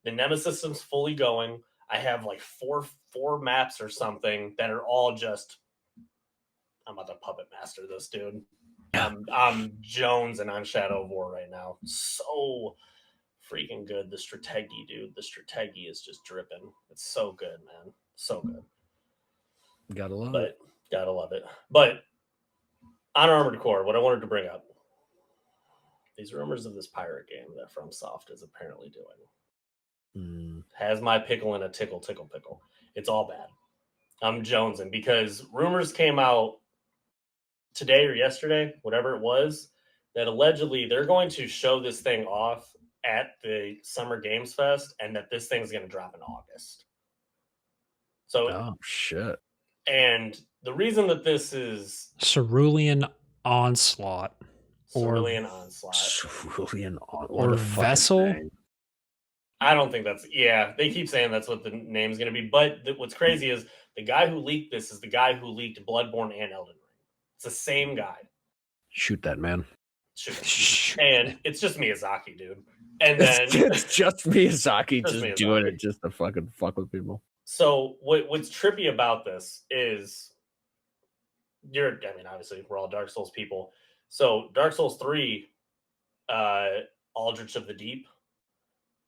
the Nemesis system's fully going. I have like four maps or something that are all just, I'm about to puppet master this, dude. I'm jonesing on Shadow of War right now. So freaking good. The strategy, dude. The strategy is just dripping. It's so good, man. So good. Gotta love it. Gotta love it. But on Armored Core, what I wanted to bring up, these rumors of this pirate game that FromSoft is apparently doing has my pickle in a tickle. It's all bad. I'm jonesing because rumors came out today or yesterday, whatever it was, that allegedly they're going to show this thing off at the Summer Games Fest, and that this thing's going to drop in August. So, oh shit! And the reason that this is Cerulean Onslaught, Cerulean or Vessel. Name. I don't think that's. Yeah, they keep saying that's what the name's going to be. But what's crazy is the guy who leaked this is the guy who leaked Bloodborne and Elden Ring. It's the same guy. Shoot that man. Shoot. And it's just Miyazaki, dude. And then it's just Miyazaki doing it just to fucking fuck with people. So what's trippy about this is obviously we're all Dark Souls people. So Dark Souls 3, Aldrich of the Deep,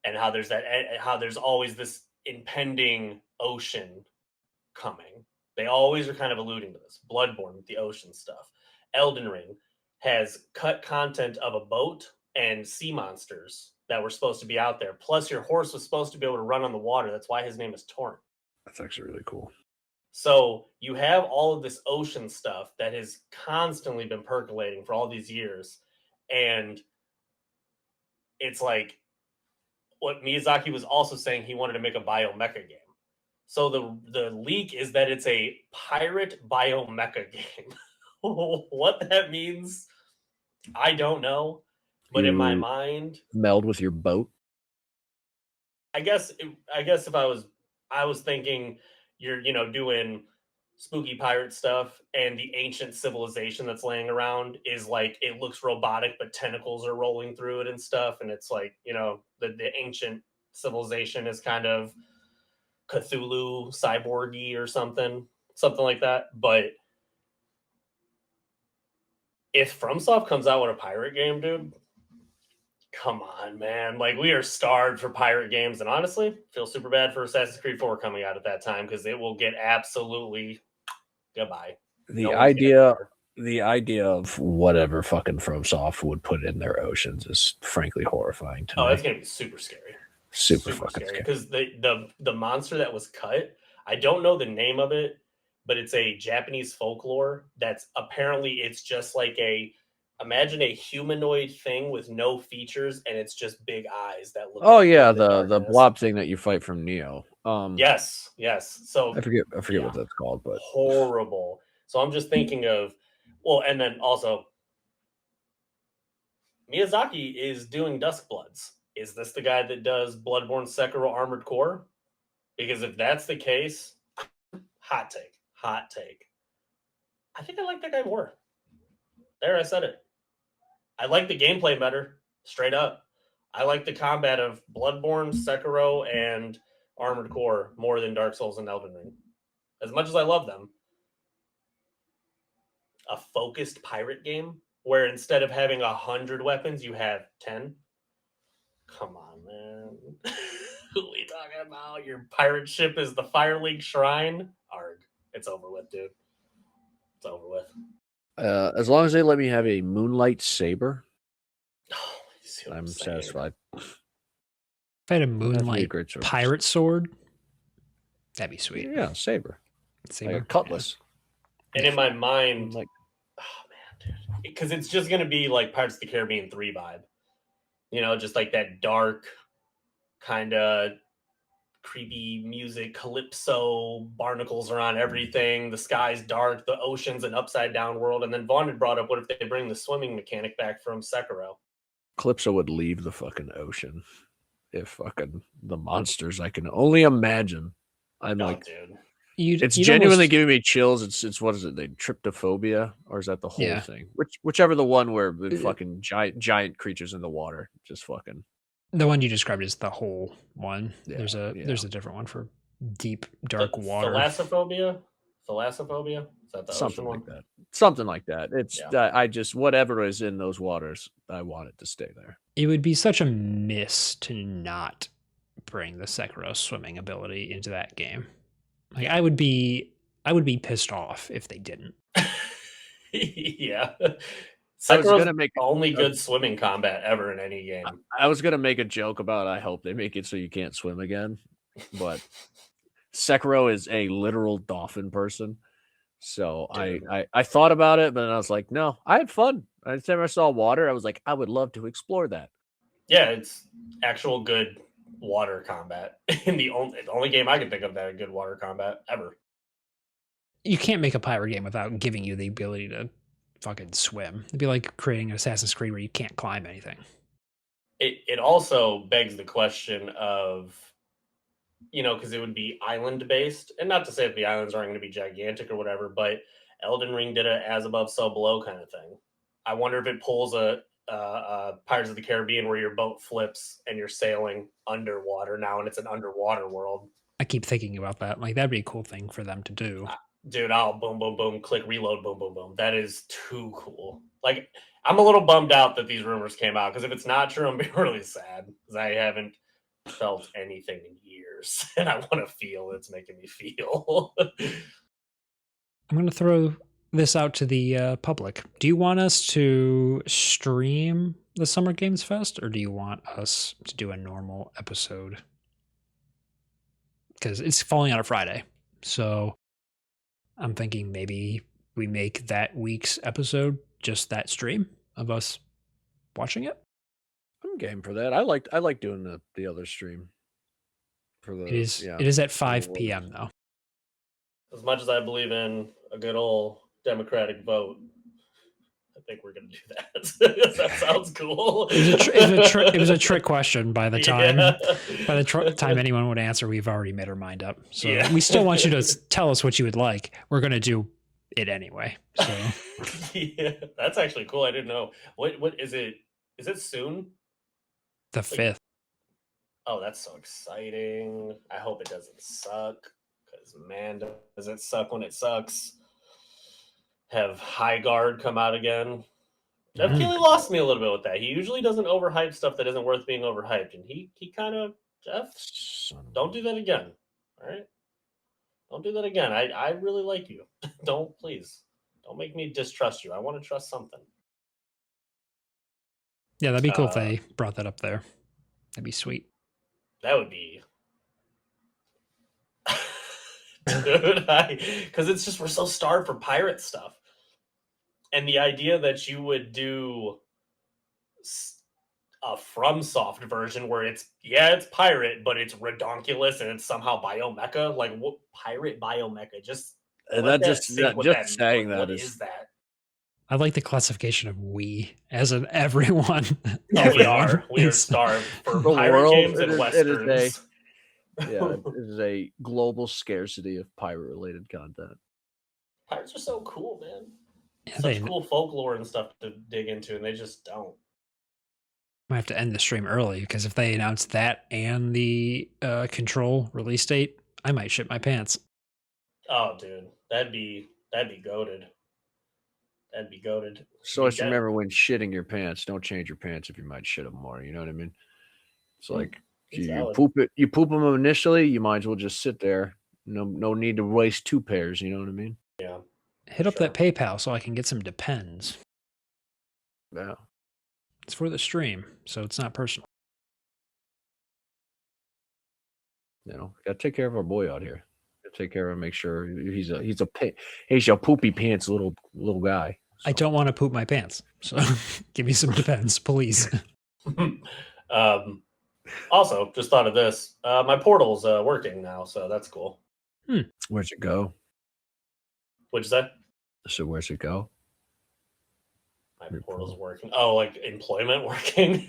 and how there's always this impending ocean coming. They always are kind of alluding to this. Bloodborne with the ocean stuff. Elden Ring has cut content of a boat and sea monsters that were supposed to be out there. Plus, your horse was supposed to be able to run on the water. That's why his name is Torrent. That's actually really cool. So you have all of this ocean stuff that has constantly been percolating for all these years. And it's like what Miyazaki was also saying, he wanted to make a biomecha game. So the leak is that it's a pirate biomecha game. What that means, I don't know. But in my mind, meld with your boat. I guess if I was thinking you're doing spooky pirate stuff, and the ancient civilization that's laying around is like, it looks robotic, but tentacles are rolling through it and stuff, and it's like the ancient civilization is kind of Cthulhu cyborgy or something like that. But if FromSoft comes out with a pirate game, dude, come on, man. Like, we are starved for pirate games. And honestly, feel super bad for Assassin's Creed 4 coming out at that time because it will get absolutely goodbye. The idea of whatever fucking FromSoft would put in their oceans is frankly horrifying to me. It's gonna be super scary. Super fucking scary. Because the monster that was cut, I don't know the name of it, but it's a Japanese folklore that's apparently it's just like imagine a humanoid thing with no features and it's just big eyes that look. Oh yeah, the blob thing that you fight from Neo. Yes. So I forget what that's called, but horrible. So I'm just thinking of and then also Miyazaki is doing Duskbloods. Is this the guy that does Bloodborne Sekiro Armored Core? Because if that's the case, hot take. I think I like that guy more. There, I said it. I like the gameplay better, straight up. I like the combat of Bloodborne, Sekiro, and Armored Core more than Dark Souls and Elden Ring. As much as I love them, a focused pirate game where instead of having 100 weapons, you have 10. Come on, man. Who are we talking about? Your pirate ship is the Fire League Shrine? Arg. It's over with, dude. It's over with. As long as they let me have a Moonlight Saber, I'm saying? satisfied. If I had a Moonlight pirate sword, that'd be sweet. Yeah, saber. Like a cutlass. And in my mind, like, oh man, dude. Because it's just going to be like Pirates of the Caribbean 3 vibe. You know, just like that dark, kind of creepy music, calypso, barnacles are on everything, the sky's dark, the ocean's an upside down world. And then Vaughn had brought up, what if they bring the swimming mechanic back from Sekiro? Calypso would leave the fucking ocean if fucking the monsters I can only imagine. I'm dude. It's genuinely giving me chills. It's what is it? They tryptophobia, or is that the whole thing? Whichever the one where the fucking giant creatures in the water just fucking. The one you described is the whole one. Yeah, there's a different one for deep dark water. Thalassophobia. Is that the something ocean like one? that? Something like that. It's I just whatever is in those waters, I want it to stay there. It would be such a miss to not bring the Sekiro swimming ability into that game. Like I would be pissed off if they didn't. Yeah. I was gonna make only good swimming combat ever in any game. I was gonna make a joke about I hope they make it so you can't swim again, but Sekiro is a literal dolphin person. So I thought about it, but I was like, no, I had fun. Anytime I saw water, I was like, I would love to explore that. Yeah, it's actual good water combat. In the only game I can think of that had good water combat ever. You can't make a pirate game without giving you the ability to fucking swim. It'd be like creating an Assassin's Creed where you can't climb anything. It also begs the question of, you know, because it would be island based, and not to say that the islands aren't going to be gigantic or whatever, but Elden Ring did a as above so below kind of thing. I wonder if it pulls a Pirates of the Caribbean where your boat flips and you're sailing underwater now, and it's an underwater world. I keep thinking about that. Like that'd be a cool thing for them to do. Dude, I'll boom, boom, boom, click reload, boom, boom, boom. That is too cool. Like, I'm a little bummed out that these rumors came out, because if it's not true, I'm being really sad, because I haven't felt anything in years, and I want to feel it's making me feel. I'm going to throw this out to the public. Do you want us to stream the Summer Games Fest, or do you want us to do a normal episode? Because it's falling on a Friday, so I'm thinking maybe we make that week's episode just that stream of us watching it. I'm game for that. I like doing the other stream. It is at 5 p.m. though. As much as I believe in a good old democratic vote, I think we're going to do that. That sounds cool. It was a trick question. By the time anyone would answer, we've already made our mind up. So we still want you to tell us what you would like. We're going to do it anyway. So yeah, that's actually cool. I didn't know. What is it? Is it soon? The 5th. Oh, that's so exciting. I hope it doesn't suck, because man, does it suck when it sucks. Have High Guard come out again. Jeff Keighley lost me a little bit with that. He usually doesn't overhype stuff that isn't worth being overhyped, and he kind of, Jeff, don't do that again. All right, don't do that again. I really like you. Don't make me distrust you. I want to trust something. Yeah, that'd be cool if they brought that up there. That'd be sweet. That would be, dude. Because it's just we're so starved for pirate stuff. And the idea that you would do a FromSoft version where it's pirate, but it's redonkulous and it's somehow biomecha. Like what pirate biomecha? Just That saying that is that? I like the classification of we as in everyone. We are starved for pirate games and westerns. It is a global scarcity of pirate related content. Pirates are so cool, man. Yeah, such cool folklore and stuff to dig into, and they just don't. I have to end the stream early because if they announce that and the Control release date, I might shit my pants. Oh, dude, that'd be goated. That'd be goated. So let's remember, when shitting your pants, don't change your pants if you might shit them more. You know what I mean? It's like you poop them initially, you might as well just sit there. No need to waste 2 pairs. You know what I mean? Yeah. Hit up that PayPal so I can get some Depends. Yeah. It's for the stream, so it's not personal. You know, gotta take care of our boy out here. Gotta take care of him, make sure he's a poopy pants little guy. So. I don't want to poop my pants, so give me some Depends, please. Also, just thought of this. My portal's working now, so that's cool. Where's it go? What'd you say? So where's it go? My portal's working. Oh, like employment working?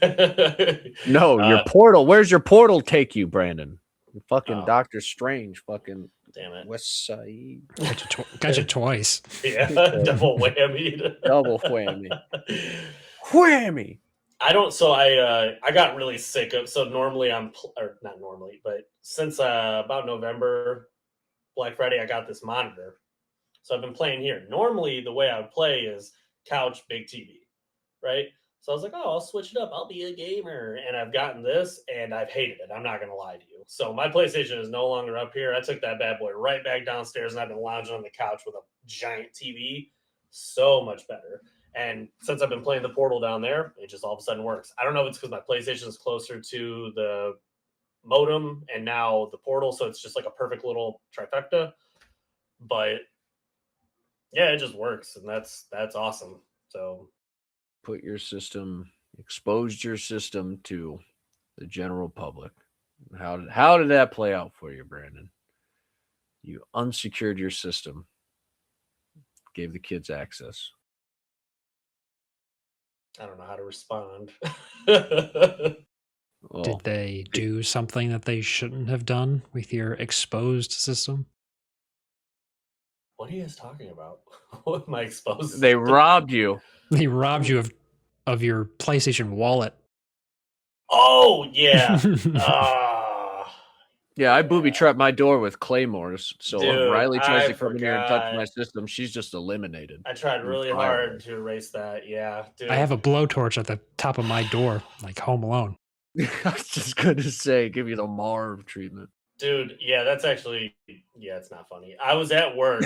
No, your portal. Where's your portal take you, Brandon? You're fucking Doctor Strange. Fucking damn it. West Side. Got you twice. Yeah, double whammy. Double whammy. Whammy. I got really sick of, so normally or not normally, but since about November, Black Friday, I got this monitor. So I've been playing here. Normally, the way I would play is couch, big TV, right? So I was like, oh, I'll switch it up. I'll be a gamer. And I've gotten this, and I've hated it. I'm not going to lie to you. So my PlayStation is no longer up here. I took that bad boy right back downstairs, and I've been lounging on the couch with a giant TV. So much better. And since I've been playing the Portal down there, it just all of a sudden works. I don't know if it's because my PlayStation is closer to the modem and now the Portal, so it's just like a perfect little trifecta. But yeah, it just works, and that's awesome. So exposed your system to the general public. How did that play out for you, Brandon? You unsecured your system, gave the kids access. I don't know how to respond. Well, did they do something that they shouldn't have done with your exposed system? What are you guys talking about? What am I exposed? They robbed you. They robbed you of your PlayStation wallet. Oh yeah. Yeah, I booby trapped my door with claymores. So dude, if Riley tries to come in here and touch my system, she's just eliminated. I tried really hard to erase that. Yeah, dude. I have a blowtorch at the top of my door, like Home Alone. I was just going to say, give you the Marv treatment. Dude, yeah, that's actually, it's not funny. I was at work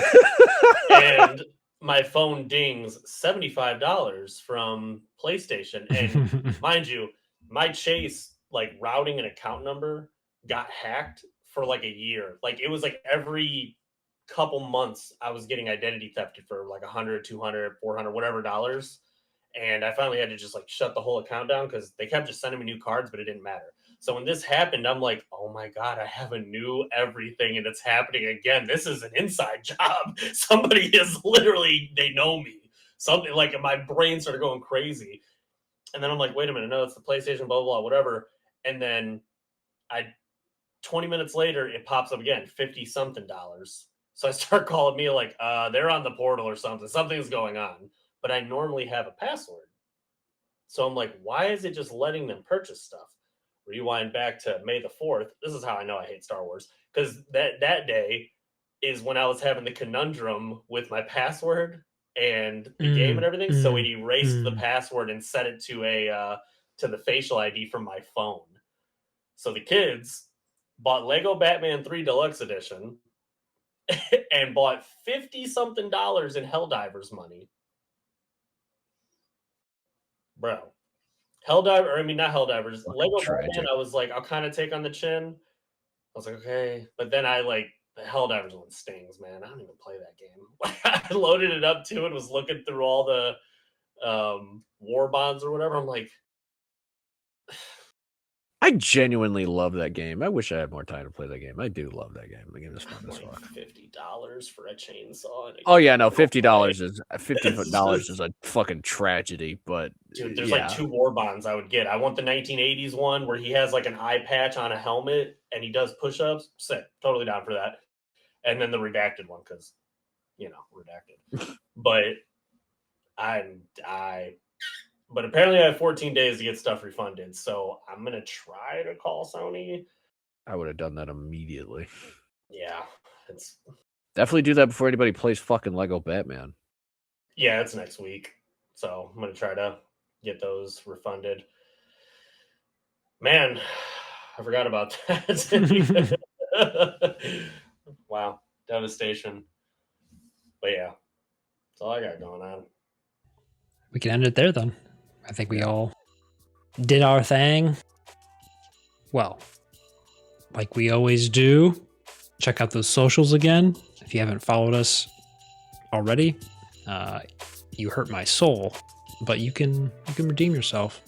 and my phone dings $75 from PlayStation. And mind you, my Chase, like routing and account number got hacked for like a year. Like it was like every couple months I was getting identity thefted for like 100, 200, 400, whatever dollars. And I finally had to just like shut the whole account down because they kept just sending me new cards, but it didn't matter. So when this happened, I'm like, oh my God, I have a new everything and it's happening again. This is an inside job. Somebody is literally, they know me. Something like my brain started going crazy. And then I'm like, wait a minute, no, it's the PlayStation, blah, blah, blah, whatever. And then 20 minutes later, it pops up again, $50-something. So I start calling me like, they're on the portal or something. Something's going on. But I normally have a password. So I'm like, why is it just letting them purchase stuff? Rewind back to May the 4th. This is how I know I hate Star Wars. Because that day is when I was having the conundrum with my password and the game and everything. So it erased the password and set it to the facial ID from my phone. So the kids bought Lego Batman 3 Deluxe Edition and bought $50-something in Helldivers money. Bro. Helldiver, I mean, not Helldivers. Lego Batman, I was like, I'll kind of take on the chin. I was like, okay. But then the Helldivers one stings, man. I don't even play that game. I loaded it up too and was looking through all the war bonds or whatever. I'm like, I genuinely love that game. I wish I had more time to play that game. I do love that game. The game is fun as fuck. $50 for a chainsaw. Oh yeah, no, $50 is a fucking tragedy. But dude, there's like 2 war bonds I would get. I want the 1980s one where he has like an eye patch on a helmet and he does push-ups. Sick, totally down for that. And then the redacted one because, redacted. But But apparently I have 14 days to get stuff refunded, so I'm going to try to call Sony. I would have done that immediately. Yeah. Definitely do that before anybody plays fucking Lego Batman. Yeah, it's next week. So I'm going to try to get those refunded. Man, I forgot about that. Wow. Devastation. But yeah, that's all I got going on. We can end it there then. I think we all did our thing. Well, like we always do, check out those socials again. If you haven't followed us already, you hurt my soul, but you can redeem yourself.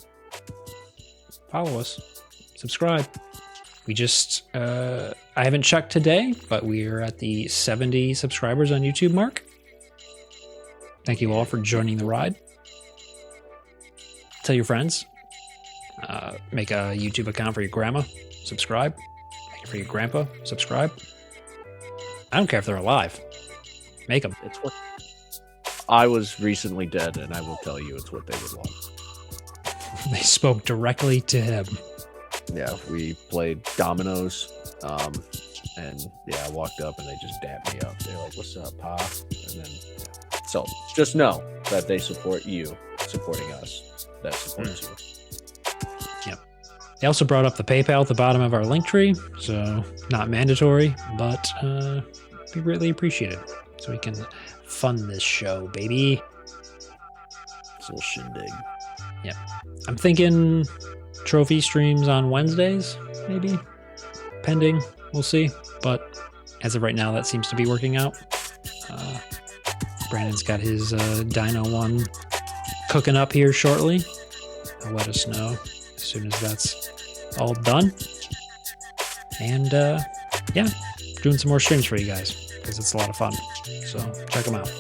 Follow us, subscribe. We just, I haven't checked today, but we're at the 70 subscribers on YouTube mark. Thank you all for joining the ride. Tell your friends. Make a YouTube account for your grandma. Subscribe. Make it for your grandpa. Subscribe. I don't care if they're alive. Make them. It's what I was recently dead, and I will tell you it's what they would want. They spoke directly to him. Yeah, we played dominoes, and I walked up and they just dapped me up. They're like, "What's up, Pa?" And then, so just know that they support you, supporting us. That supports you. Yep. They also brought up the PayPal at the bottom of our link tree, so not mandatory, but we greatly appreciate it, so we can fund this show, baby. It's a little shindig. Yep. I'm thinking trophy streams on Wednesdays, maybe. Pending, we'll see. But as of right now, that seems to be working out. Brandon's got his Dino one cooking up here shortly. He'll let us know as soon as that's all done. And doing some more streams for you guys because it's a lot of fun. So check them out.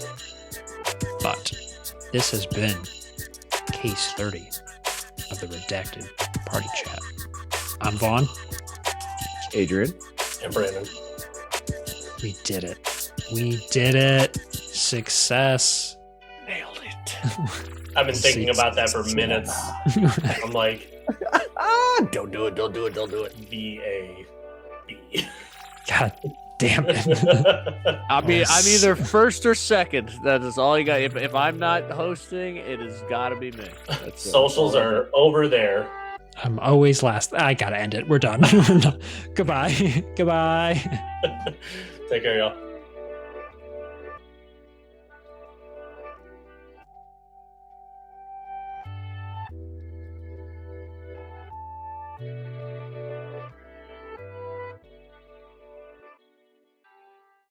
But this has been Case 30 of the Redacted Party Chat. I'm Vaughn. Adrian. And Brandon. We did it. We did it. Success. Nailed it. I've been thinking about that for minutes. I'm like, don't do it, don't do it, don't do it. VAB. God damn it. I'm either first or second. That is all you got. If I'm not hosting, it has got to be me. Socials are over there. I'm always last. I gotta end it. We're done. Goodbye. Goodbye. Take care, y'all.